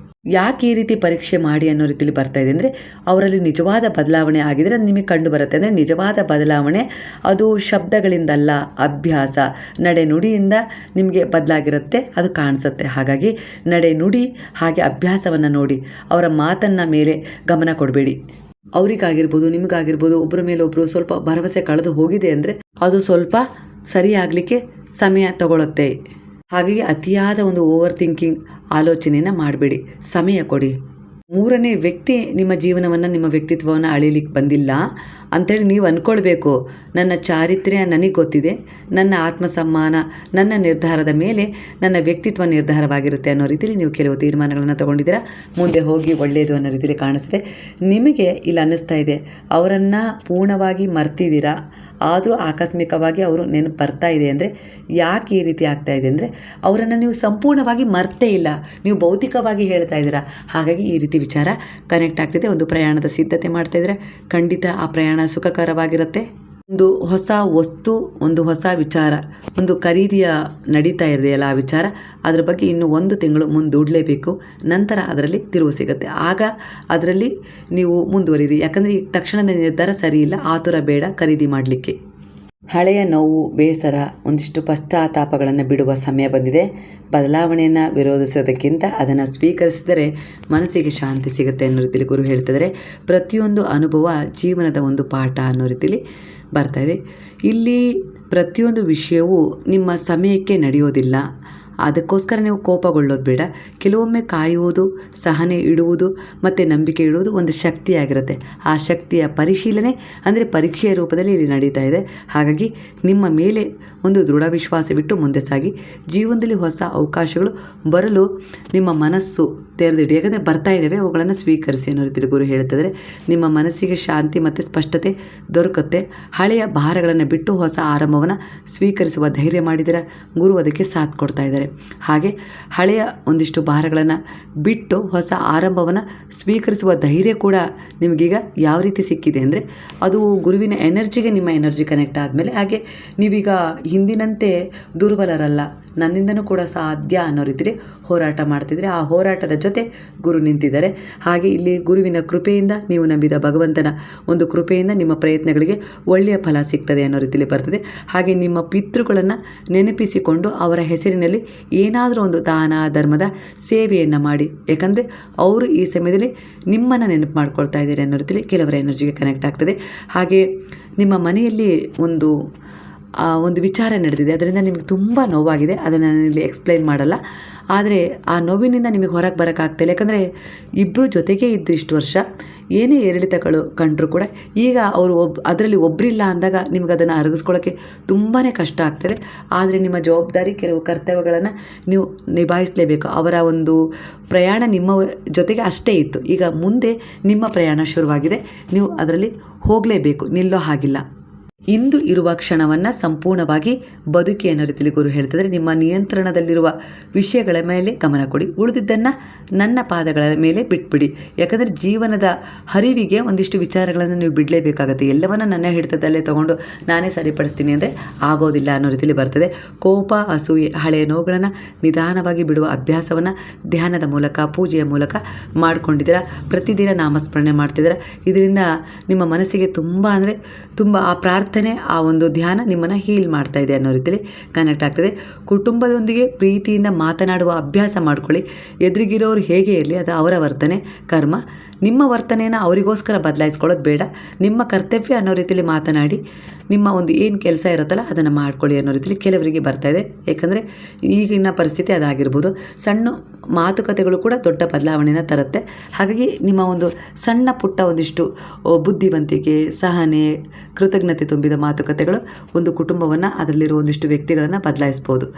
ಯಾಕೆ ಈ ರೀತಿ ಪರೀಕ್ಷೆ ಮಾಡಿ ಅನ್ನೋ ರೀತಿಯಲ್ಲಿ ಬರ್ತಾ ಇದೆ ಅಂದರೆ, ಅವರಲ್ಲಿ ನಿಜವಾದ ಬದಲಾವಣೆ ಆಗಿದರೆ ಅದು ನಿಮಗೆ ಕಂಡು ಬರುತ್ತೆ. ಅಂದರೆ ನಿಜವಾದ ಬದಲಾವಣೆ ಅದು ಶಬ್ದಗಳಿಂದಲ್ಲ, ಅಭ್ಯಾಸ, ನಡೆ ನುಡಿಯಿಂದ ನಿಮಗೆ ಬದಲಾಗಿರುತ್ತೆ, ಅದು ಕಾಣಿಸುತ್ತೆ. ಹಾಗಾಗಿ ನಡೆ ನುಡಿ ಹಾಗೆ ಅಭ್ಯಾಸವನ್ನು ನೋಡಿ, ಅವರ ಮಾತನ್ನ ಮೇಲೆ ಗಮನ ಕೊಡಬೇಡಿ. ಅವರಿಗಾಗಿರ್ಬೋದು, ನಿಮಗಾಗಿರ್ಬೋದು, ಒಬ್ಬರ ಮೇಲೆ ಒಬ್ಬರು ಸ್ವಲ್ಪ ಭರವಸೆ ಕಳೆದು ಹೋಗಿದೆ ಅಂದರೆ ಅದು ಸ್ವಲ್ಪ ಸರಿಯಾಗಲಿಕ್ಕೆ ಸಮಯ ತಗೊಳುತ್ತೆ. ಹಾಗಾಗಿ ಅತಿಯಾದ ಒಂದು ಓವರ್ ಥಿಂಕಿಂಗ್ ಆಲೋಚನೆಯನ್ನು ಮಾಡಬೇಡಿ, ಸಮಯ ಕೊಡಿ. ಮೂರನೇ ವ್ಯಕ್ತಿ ನಿಮ್ಮ ಜೀವನವನ್ನು, ನಿಮ್ಮ ವ್ಯಕ್ತಿತ್ವವನ್ನು ಅಳಿಲಿಕ್ಕೆ ಬಂದಿಲ್ಲ ಅಂಥೇಳಿ ನೀವು ಅಂದ್ಕೊಳ್ಬೇಕು. ನನ್ನ ಚಾರಿತ್ರ್ಯ ನನಗೆ ಗೊತ್ತಿದೆ, ನನ್ನ ಆತ್ಮಸಮ್ಮಾನ, ನನ್ನ ನಿರ್ಧಾರದ ಮೇಲೆ ನನ್ನ ವ್ಯಕ್ತಿತ್ವ ನಿರ್ಧಾರವಾಗಿರುತ್ತೆ ಅನ್ನೋ ರೀತಿಯಲ್ಲಿ ನೀವು ಕೆಲವು ತೀರ್ಮಾನಗಳನ್ನು ತೊಗೊಂಡಿದ್ದೀರಾ. ಮುಂದೆ ಹೋಗಿ ಒಳ್ಳೆಯದು ಅನ್ನೋ ರೀತಿಯಲ್ಲಿ ಕಾಣಿಸ್ತಿದೆ. ನಿಮಗೆ ಇಲ್ಲಿ ಅನ್ನಿಸ್ತಾ ಇದೆ ಅವರನ್ನು ಪೂರ್ಣವಾಗಿ ಮರ್ತಿದ್ದೀರಾ, ಆದರೂ ಆಕಸ್ಮಿಕವಾಗಿ ಅವರು ನೆನಪು ಬರ್ತಾ ಇದೆ. ಅಂದರೆ ಯಾಕೆ ಈ ರೀತಿ ಆಗ್ತಾ ಇದೆ ಅಂದರೆ ಅವರನ್ನು ನೀವು ಸಂಪೂರ್ಣವಾಗಿ ಮರ್ತೇ ಇಲ್ಲ, ನೀವು ಭೌತಿಕವಾಗಿ ಹೇಳ್ತಾ ಇದ್ದೀರಾ. ಹಾಗಾಗಿ ಈ ರೀತಿ ವಿಚಾರ ಕನೆಕ್ಟ್ ಆಗ್ತಿದೆ. ಒಂದು ಪ್ರಯಾಣದ ಸಿದ್ಧತೆ ಮಾಡ್ತಾ ಇದ್ರೆ ಖಂಡಿತ ಆ ಪ್ರಯಾಣ ಸುಖಕರವಾಗಿರುತ್ತೆ. ಒಂದು ಹೊಸ ವಸ್ತು, ಒಂದು ಹೊಸ ವಿಚಾರ, ಒಂದು ಖರೀದಿಯ ನಡೀತಾ ಇದೆಯಲ್ಲ ಆ ವಿಚಾರ, ಅದ್ರ ಬಗ್ಗೆ ಇನ್ನು 1 ತಿಂಗಳು ಮುಂದೂಡಲೇಬೇಕು. ನಂತರ ಅದರಲ್ಲಿ ತಿರುವು ಸಿಗುತ್ತೆ. ಆಗ ಅದರಲ್ಲಿ ನೀವು ಮುಂದುವರಿರಿ. ಯಾಕಂದರೆ ಈ ತಕ್ಷಣದ ನಿರ್ಧಾರ ಸರಿ ಇಲ್ಲ, ಆತುರ ಬೇಡ ಖರೀದಿ ಮಾಡಲಿಕ್ಕೆ. ಹಳೆಯ ನೋವು, ಬೇಸರ, ಒಂದಿಷ್ಟು ಪಶ್ಚಾತ್ತಾಪಗಳನ್ನು ಬಿಡುವ ಸಮಯ ಬಂದಿದೆ. ಬದಲಾವಣೆಯನ್ನು ವಿರೋಧಿಸೋದಕ್ಕಿಂತ ಅದನ್ನು ಸ್ವೀಕರಿಸಿದರೆ ಮನಸ್ಸಿಗೆ ಶಾಂತಿ ಸಿಗುತ್ತೆ ಅನ್ನೋ ರೀತಿಯಲ್ಲಿ ಗುರು ಹೇಳ್ತಿದ್ದಾರೆ. ಪ್ರತಿಯೊಂದು ಅನುಭವ ಜೀವನದ ಒಂದು ಪಾಠ ಅನ್ನೋ ರೀತಿಯಲ್ಲಿ ಬರ್ತಾಯಿದೆ. ಇಲ್ಲಿ ಪ್ರತಿಯೊಂದು ವಿಷಯವೂ ನಿಮ್ಮ ಸಮಯಕ್ಕೆ ನಡೆಯೋದಿಲ್ಲ. ಅದಕ್ಕೋಸ್ಕರ ನೀವು ಕೋಪಗೊಳ್ಳೋದು ಬೇಡ. ಕೆಲವೊಮ್ಮೆ ಕಾಯುವುದು, ಸಹನೆ ಇಡುವುದು ಮತ್ತು ನಂಬಿಕೆ ಇಡುವುದು ಒಂದು ಶಕ್ತಿಯಾಗಿರುತ್ತೆ. ಆ ಶಕ್ತಿಯ ಪರಿಶೀಲನೆ ಅಂದರೆ ಪರೀಕ್ಷೆಯ ರೂಪದಲ್ಲಿ ಇಲ್ಲಿ ನಡೀತಾ ಇದೆ. ಹಾಗಾಗಿ ನಿಮ್ಮ ಮೇಲೆ ಒಂದು ದೃಢ ವಿಶ್ವಾಸವಿಟ್ಟು ಮುಂದೆ ಸಾಗಿ. ಜೀವನದಲ್ಲಿ ಹೊಸ ಅವಕಾಶಗಳು ಬರಲು ನಿಮ್ಮ ಮನಸ್ಸು ತೆರೆದಿಡಿ. ಯಾಕಂದರೆ ಬರ್ತಾ ಇದ್ದಾವೆ, ಅವುಗಳನ್ನು ಸ್ವೀಕರಿಸಿ ಅನ್ನೋ ರೀತಿಯಲ್ಲಿ ಗುರು ಹೇಳ್ತಿದ್ದಾರೆ. ನಿಮ್ಮ ಮನಸ್ಸಿಗೆ ಶಾಂತಿ ಮತ್ತು ಸ್ಪಷ್ಟತೆ ದೊರಕುತ್ತೆ. ಹಳೆಯ ಭಾರಗಳನ್ನು ಬಿಟ್ಟು ಹೊಸ ಆರಂಭವನ್ನು ಸ್ವೀಕರಿಸುವ ಧೈರ್ಯ ಮಾಡಿದರೆ ಗುರು ಅದಕ್ಕೆ ಸಾಥ್ ಕೊಡ್ತಾ ಇದ್ದಾರೆ. ಹಾಗೆ ಹಳೆಯ ಒಂದಿಷ್ಟು ಭಾರಗಳನ್ನು ಬಿಟ್ಟು ಹೊಸ ಆರಂಭವನ್ನು ಸ್ವೀಕರಿಸುವ ಧೈರ್ಯ ಕೂಡ ನಿಮಗೀಗ ಯಾವ ರೀತಿ ಸಿಕ್ಕಿದೆ ಅಂದರೆ ಅದು ಗುರುವಿನ ಎನರ್ಜಿಗೆ ನಿಮ್ಮ ಎನರ್ಜಿ ಕನೆಕ್ಟ್ ಆದಮೇಲೆ. ಹಾಗೆ ನೀವೀಗ ಹಿಂದಿನಂತೆ ದುರ್ಬಲರಲ್ಲ, ನನ್ನಿಂದನೂ ಕೂಡ ಸಾಧ್ಯ ಅನ್ನೋ ರೀತಿಯಲ್ಲಿ ಹೋರಾಟ ಮಾಡ್ತಿದ್ರೆ ಆ ಹೋರಾಟದ ಜೊತೆ ಗುರು ನಿಂತಿದ್ದಾರೆ. ಹಾಗೆ ಇಲ್ಲಿ ಗುರುವಿನ ಕೃಪೆಯಿಂದ, ನೀವು ನಂಬಿದ ಭಗವಂತನ ಒಂದು ಕೃಪೆಯಿಂದ ನಿಮ್ಮ ಪ್ರಯತ್ನಗಳಿಗೆ ಒಳ್ಳೆಯ ಫಲ ಸಿಗ್ತದೆ ಅನ್ನೋ ರೀತಿಯಲ್ಲಿ ಬರ್ತದೆ. ಹಾಗೆ ನಿಮ್ಮ ಪಿತೃಗಳನ್ನು ನೆನಪಿಸಿಕೊಂಡು ಅವರ ಹೆಸರಿನಲ್ಲಿ ಏನಾದರೂ ಒಂದು ದಾನ ಧರ್ಮದ ಸೇವೆಯನ್ನು ಮಾಡಿ. ಯಾಕಂದರೆ ಅವರು ಈ ಸಮಯದಲ್ಲಿ ನಿಮ್ಮನ್ನು ನೆನಪು ಮಾಡ್ಕೊಳ್ತಾ ಇದ್ದಾರೆ ಅನ್ನೋ ರೀತಿಯಲ್ಲಿ ಕೆಲವರ ಎನರ್ಜಿಗೆ ಕನೆಕ್ಟ್ ಆಗ್ತದೆ. ಹಾಗೆ ನಿಮ್ಮ ಮನೆಯಲ್ಲಿ ಒಂದು ವಿಚಾರ ನಡೆದಿದೆ, ಅದರಿಂದ ನಿಮಗೆ ತುಂಬ ನೋವಾಗಿದೆ. ಅದನ್ನು ನಾನಿಲ್ಲಿ ಎಕ್ಸ್ಪ್ಲೈನ್ ಮಾಡಲ್ಲ. ಆದರೆ ಆ ನೋವಿನಿಂದ ನಿಮಗೆ ಹೊರಗೆ ಬರೋಕ್ಕಾಗ್ತಿಲ್ಲ. ಯಾಕಂದರೆ ಇಬ್ಬರು ಜೊತೆಗೇ ಇದ್ದು ಇಷ್ಟು ವರ್ಷ ಏನೇ ಏರಿಳಿತಗಳು ಕಂಡರೂ ಕೂಡ ಈಗ ಅವರು ಅದರಲ್ಲಿ ಒಬ್ಬರಿಲ್ಲ ಅಂದಾಗ ನಿಮಗೆ ಅದನ್ನು ಅರಗಿಸ್ಕೊಳ್ಳೋಕ್ಕೆ ತುಂಬಾ ಕಷ್ಟ ಆಗ್ತದೆ. ಆದರೆ ನಿಮ್ಮ ಜವಾಬ್ದಾರಿ, ಕೆಲವು ಕರ್ತವ್ಯಗಳನ್ನು ನೀವು ನಿಭಾಯಿಸಲೇಬೇಕು. ಅವರ ಒಂದು ಪ್ರಯಾಣ ನಿಮ್ಮ ಜೊತೆಗೆ ಅಷ್ಟೇ ಇತ್ತು. ಈಗ ಮುಂದೆ ನಿಮ್ಮ ಪ್ರಯಾಣ ಶುರುವಾಗಿದೆ, ನೀವು ಅದರಲ್ಲಿ ಹೋಗಲೇಬೇಕು, ನಿಲ್ಲೋ ಹಾಗಿಲ್ಲ. ಇಂದು ಇರುವ ಕ್ಷಣವನ್ನು ಸಂಪೂರ್ಣವಾಗಿ ಬದುಕಿ ಅನ್ನೋ ರೀತಿಯಲ್ಲಿ ಗುರು ಹೇಳ್ತಿದ್ರೆ. ನಿಮ್ಮ ನಿಯಂತ್ರಣದಲ್ಲಿರುವ ವಿಷಯಗಳ ಮೇಲೆ ಗಮನ ಕೊಡಿ, ಉಳಿದಿದ್ದನ್ನು ನನ್ನ ಪಾದಗಳ ಮೇಲೆ ಬಿಟ್ಬಿಡಿ. ಯಾಕಂದರೆ ಜೀವನದ ಹರಿವಿಗೆ ಒಂದಿಷ್ಟು ವಿಚಾರಗಳನ್ನು ನೀವು ಬಿಡಲೇಬೇಕಾಗತ್ತೆ. ಎಲ್ಲವನ್ನ ನನ್ನ ಹಿಡಿತದಲ್ಲೇ ತೊಗೊಂಡು ನಾನೇ ಸರಿಪಡಿಸ್ತೀನಿ ಅಂದರೆ ಆಗೋದಿಲ್ಲ ಅನ್ನೋ ರೀತಿಯಲ್ಲಿ ಬರ್ತದೆ. ಕೋಪ, ಅಸೂಯೆ, ಹಳೆಯ ನೋವುಗಳನ್ನು ನಿಧಾನವಾಗಿ ಬಿಡುವ ಅಭ್ಯಾಸವನ್ನು ಧ್ಯಾನದ ಮೂಲಕ, ಪೂಜೆಯ ಮೂಲಕ ಮಾಡ್ಕೊಂಡಿದ್ದೀರಾ. ಪ್ರತಿದಿನ ನಾಮಸ್ಮರಣೆ ಮಾಡ್ತಿದ್ದೀರಾ. ಇದರಿಂದ ನಿಮ್ಮ ಮನಸ್ಸಿಗೆ ತುಂಬ ಆ ಪ್ರಾರ್ಥನೆ, ಆ ಒಂದು ಧ್ಯಾನ ನಿಮ್ಮನ್ನು ಹೀಲ್ ಮಾಡ್ತಾ ಇದೆ ಅನ್ನೋ ರೀತಿಯಲ್ಲಿ ಕನೆಕ್ಟ್ ಆಗ್ತದೆ. ಕುಟುಂಬದೊಂದಿಗೆ ಪ್ರೀತಿಯಿಂದ ಮಾತನಾಡುವ ಅಭ್ಯಾಸ ಮಾಡ್ಕೊಳ್ಳಿ. ಎದುರಿಗಿರೋರು ಹೇಗೆ ಇರಲಿ, ಅದು ಅವರ ವರ್ತನೆ, ಕರ್ಮ. ನಿಮ್ಮ ವರ್ತನೆಯನ್ನು ಅವರಿಗೋಸ್ಕರ ಬದಲಾಯಿಸ್ಕೊಳ್ಳೋದು ಬೇಡ. ನಿಮ್ಮ ಕರ್ತವ್ಯ ಅನ್ನೋ ರೀತಿಯಲ್ಲಿ ಮಾತನಾಡಿ ನಿಮ್ಮ ಒಂದು ಏನು ಕೆಲಸ ಇರುತ್ತಲ್ಲ ಅದನ್ನು ಮಾಡ್ಕೊಳ್ಳಿ ಅನ್ನೋ ರೀತಿಯಲ್ಲಿ ಕೆಲವರಿಗೆ ಬರ್ತಾಯಿದೆ. ಏಕೆಂದರೆ ಈಗಿನ ಪರಿಸ್ಥಿತಿ ಅದಾಗಿರ್ಬೋದು. ಸಣ್ಣ ಮಾತುಕತೆಗಳು ಕೂಡ ದೊಡ್ಡ ಬದಲಾವಣೆನ ತರುತ್ತೆ. ಹಾಗಾಗಿ ನಿಮ್ಮ ಒಂದು ಸಣ್ಣ ಪುಟ್ಟ ಒಂದಿಷ್ಟು ಬುದ್ಧಿವಂತಿಕೆ, ಸಹನೆ, ಕೃತಜ್ಞತೆ ತುಂಬಿದ ಮಾತುಕತೆಗಳು ಒಂದು ಕುಟುಂಬವನ್ನು, ಅದರಲ್ಲಿರುವ ಒಂದಿಷ್ಟು ವ್ಯಕ್ತಿಗಳನ್ನು ಬದಲಾಯಿಸ್ಬೋದು.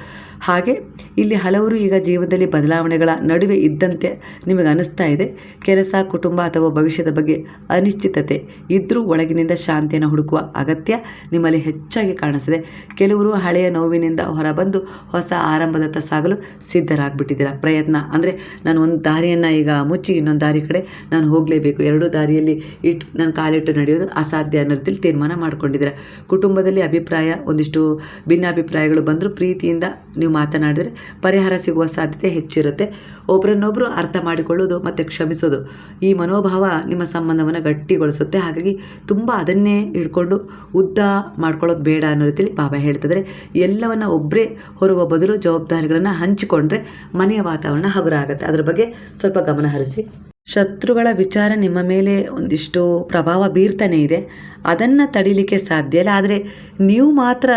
ಹಾಗೆ ಇಲ್ಲಿ ಹಲವರು ಈಗ ಜೀವನದಲ್ಲಿ ಬದಲಾವಣೆಗಳ ನಡುವೆ ಇದ್ದಂತೆ ನಿಮಗೆ ಅನಿಸ್ತಾ ಇದೆ. ಕೆಲಸ, ಕುಟುಂಬ ಅಥವಾ ಭವಿಷ್ಯದ ಬಗ್ಗೆ ಅನಿಶ್ಚಿತತೆ ಇದ್ದರೂ ಒಳಗಿನಿಂದ ಶಾಂತಿಯನ್ನು ಹುಡುಕುವ ಅಗತ್ಯ ನಿಮ್ಮಲ್ಲಿ ಹೆಚ್ಚಾಗಿ ಕಾಣಿಸ್ತಿದೆ. ಕೆಲವರು ಹಳೆಯ ನೋವಿನಿಂದ ಹೊರಬಂದು ಹೊಸ ಆರಂಭದತ್ತ ಸಾಗಲು ಸಿದ್ಧರಾಗಿಬಿಟ್ಟಿದ್ದೀರಾ. ಪ್ರಯತ್ನ ಅಂದರೆ ನಾನು ಒಂದು ದಾರಿಯನ್ನು ಈಗ ಮುಚ್ಚಿ ಇನ್ನೊಂದು ದಾರಿ ಕಡೆ ನಾನು ಹೋಗಲೇಬೇಕು, ಎರಡೂ ದಾರಿಯಲ್ಲಿ ನಾನು ಕಾಲಿಟ್ಟು ನಡೆಯೋದು ಅಸಾಧ್ಯ ಅನ್ನೋ ರೀತಿಯಲ್ಲಿ ತೀರ್ಮಾನ ಮಾಡ್ಕೊಂಡಿದ್ದೀರಾ. ಕುಟುಂಬದಲ್ಲಿ ಒಂದಿಷ್ಟು ಭಿನ್ನಾಭಿಪ್ರಾಯಗಳು ಬಂದರೂ ಪ್ರೀತಿಯಿಂದ ನೀವು ಮಾತನಾಡಿದರೆ ಪರಿಹಾರ ಸಿಗುವ ಸಾಧ್ಯತೆ ಹೆಚ್ಚಿರುತ್ತೆ. ಒಬ್ಬರನ್ನೊಬ್ಬರು ಅರ್ಥ ಮಾಡಿಕೊಳ್ಳೋದು ಮತ್ತು ಕ್ಷಮಿಸೋದು, ಈ ಮನೋಭಾವ ನಿಮ್ಮ ಸಂಬಂಧವನ್ನು ಗಟ್ಟಿಗೊಳಿಸುತ್ತೆ. ಹಾಗಾಗಿ ತುಂಬ ಅದನ್ನೇ ಹಿಡ್ಕೊಂಡು ಉದ್ದ ಮಾಡ್ಕೊಳ್ಳೋದು ಬೇಡ ಅನ್ನೋ ರೀತಿಯಲ್ಲಿ ಬಾಬಾ ಹೇಳ್ತಿದ್ದಾರೆ. ಎಲ್ಲವನ್ನು ಒಬ್ಬರೇ ಹೊರುವ ಬದಲು ಜವಾಬ್ದಾರಿಗಳನ್ನು ಹಂಚಿಕೊಂಡ್ರೆ ಮನೆಯ ವಾತಾವರಣ ಹಗುರ ಆಗುತ್ತೆ. ಅದ್ರ ಬಗ್ಗೆ ಸ್ವಲ್ಪ ಗಮನ ಹರಿಸಿ. ಶತ್ರುಗಳ ವಿಚಾರ ನಿಮ್ಮ ಮೇಲೆ ಒಂದಿಷ್ಟು ಪ್ರಭಾವ ಬೀರ್ತಾನೆ ಇದೆ. ಅದನ್ನು ತಡಿಲಿಕ್ಕೆ ಸಾಧ್ಯ ಇಲ್ಲ. ಆದರೆ ನೀವು ಮಾತ್ರ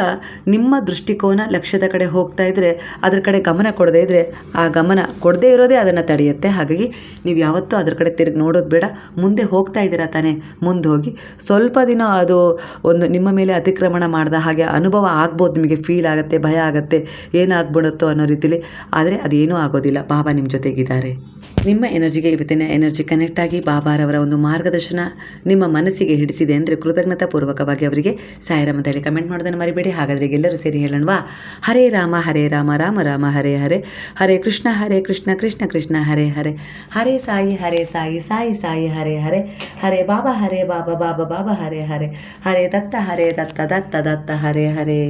ನಿಮ್ಮ ದೃಷ್ಟಿಕೋನ ಲಕ್ಷ್ಯದ ಕಡೆ ಹೋಗ್ತಾ ಇದ್ದರೆ, ಅದ್ರ ಕಡೆ ಗಮನ ಕೊಡದೇ ಇದ್ದರೆ, ಆ ಗಮನ ಕೊಡದೇ ಇರೋದೇ ಅದನ್ನು ತಡೆಯುತ್ತೆ. ಹಾಗಾಗಿ ನೀವು ಯಾವತ್ತೂ ಅದ್ರ ಕಡೆ ತಿರುಗಿ ನೋಡೋದು ಬೇಡ. ಮುಂದೆ ಹೋಗ್ತಾ ಇದ್ದೀರಾ ತಾನೇ, ಮುಂದೆ ಹೋಗಿ. ಸ್ವಲ್ಪ ದಿನ ಅದು ಒಂದು ನಿಮ್ಮ ಮೇಲೆ ಅತಿಕ್ರಮಣ ಮಾಡಿದ ಹಾಗೆ ಅನುಭವ ಆಗ್ಬೋದು, ನಿಮಗೆ ಫೀಲ್ ಆಗುತ್ತೆ, ಭಯ ಆಗುತ್ತೆ, ಏನಾಗ್ಬಿಡುತ್ತೋ ಅನ್ನೋ ರೀತಿಲಿ. ಆದರೆ ಅದೇನೂ ಆಗೋದಿಲ್ಲ, ಬಾಬಾ ನಿಮ್ಮ ಜೊತೆಗಿದ್ದಾರೆ. ನಿಮ್ಮ ಎನರ್ಜಿಗೆ ಇವತ್ತಿನ ಎನರ್ಜಿ ಕನೆಕ್ಟ್ ಆಗಿ ಬಾಬಾರವರ ಒಂದು ಮಾರ್ಗದರ್ಶನ ನಿಮ್ಮ ಮನಸ್ಸಿಗೆ ಹಿಡಿಸಿದೆ ಅಂದರೆ ಕೃತಜ್ಞತಾಪೂರ್ವಕವಾಗಿ ಅವರಿಗೆ ಸಾಯಿರಾಮ್ ಅಂತ ಹೇಳಿ ಕಮೆಂಟ್ ಮಾಡೋದನ್ನು ಮರಿಬೇಡಿ. ಹಾಗಾದರೆ ಎಲ್ಲರೂ ಸೇರಿ ಹೇಳೋಣವಾ? ಹರೇ ರಾಮ ರಾಮ ರಾಮ ಹರೇ ಹರೇ, ಹರೇ ಕೃಷ್ಣ ಕೃಷ್ಣ ಕೃಷ್ಣ ಹರೇ ಹರೇ, ಹರೇ ಸಾಯಿ ಸಾಯಿ ಸಾಯಿ ಹರೇ ಹರೇ, ಹರೇ ಬಾಬಾ ಬಾಬಾ ಬಾಬಾ ಹರೇ ಹರೇ, ಹರೇ ದತ್ತ ದತ್ತ ದತ್ತ ಹರೇ ಹರೇ.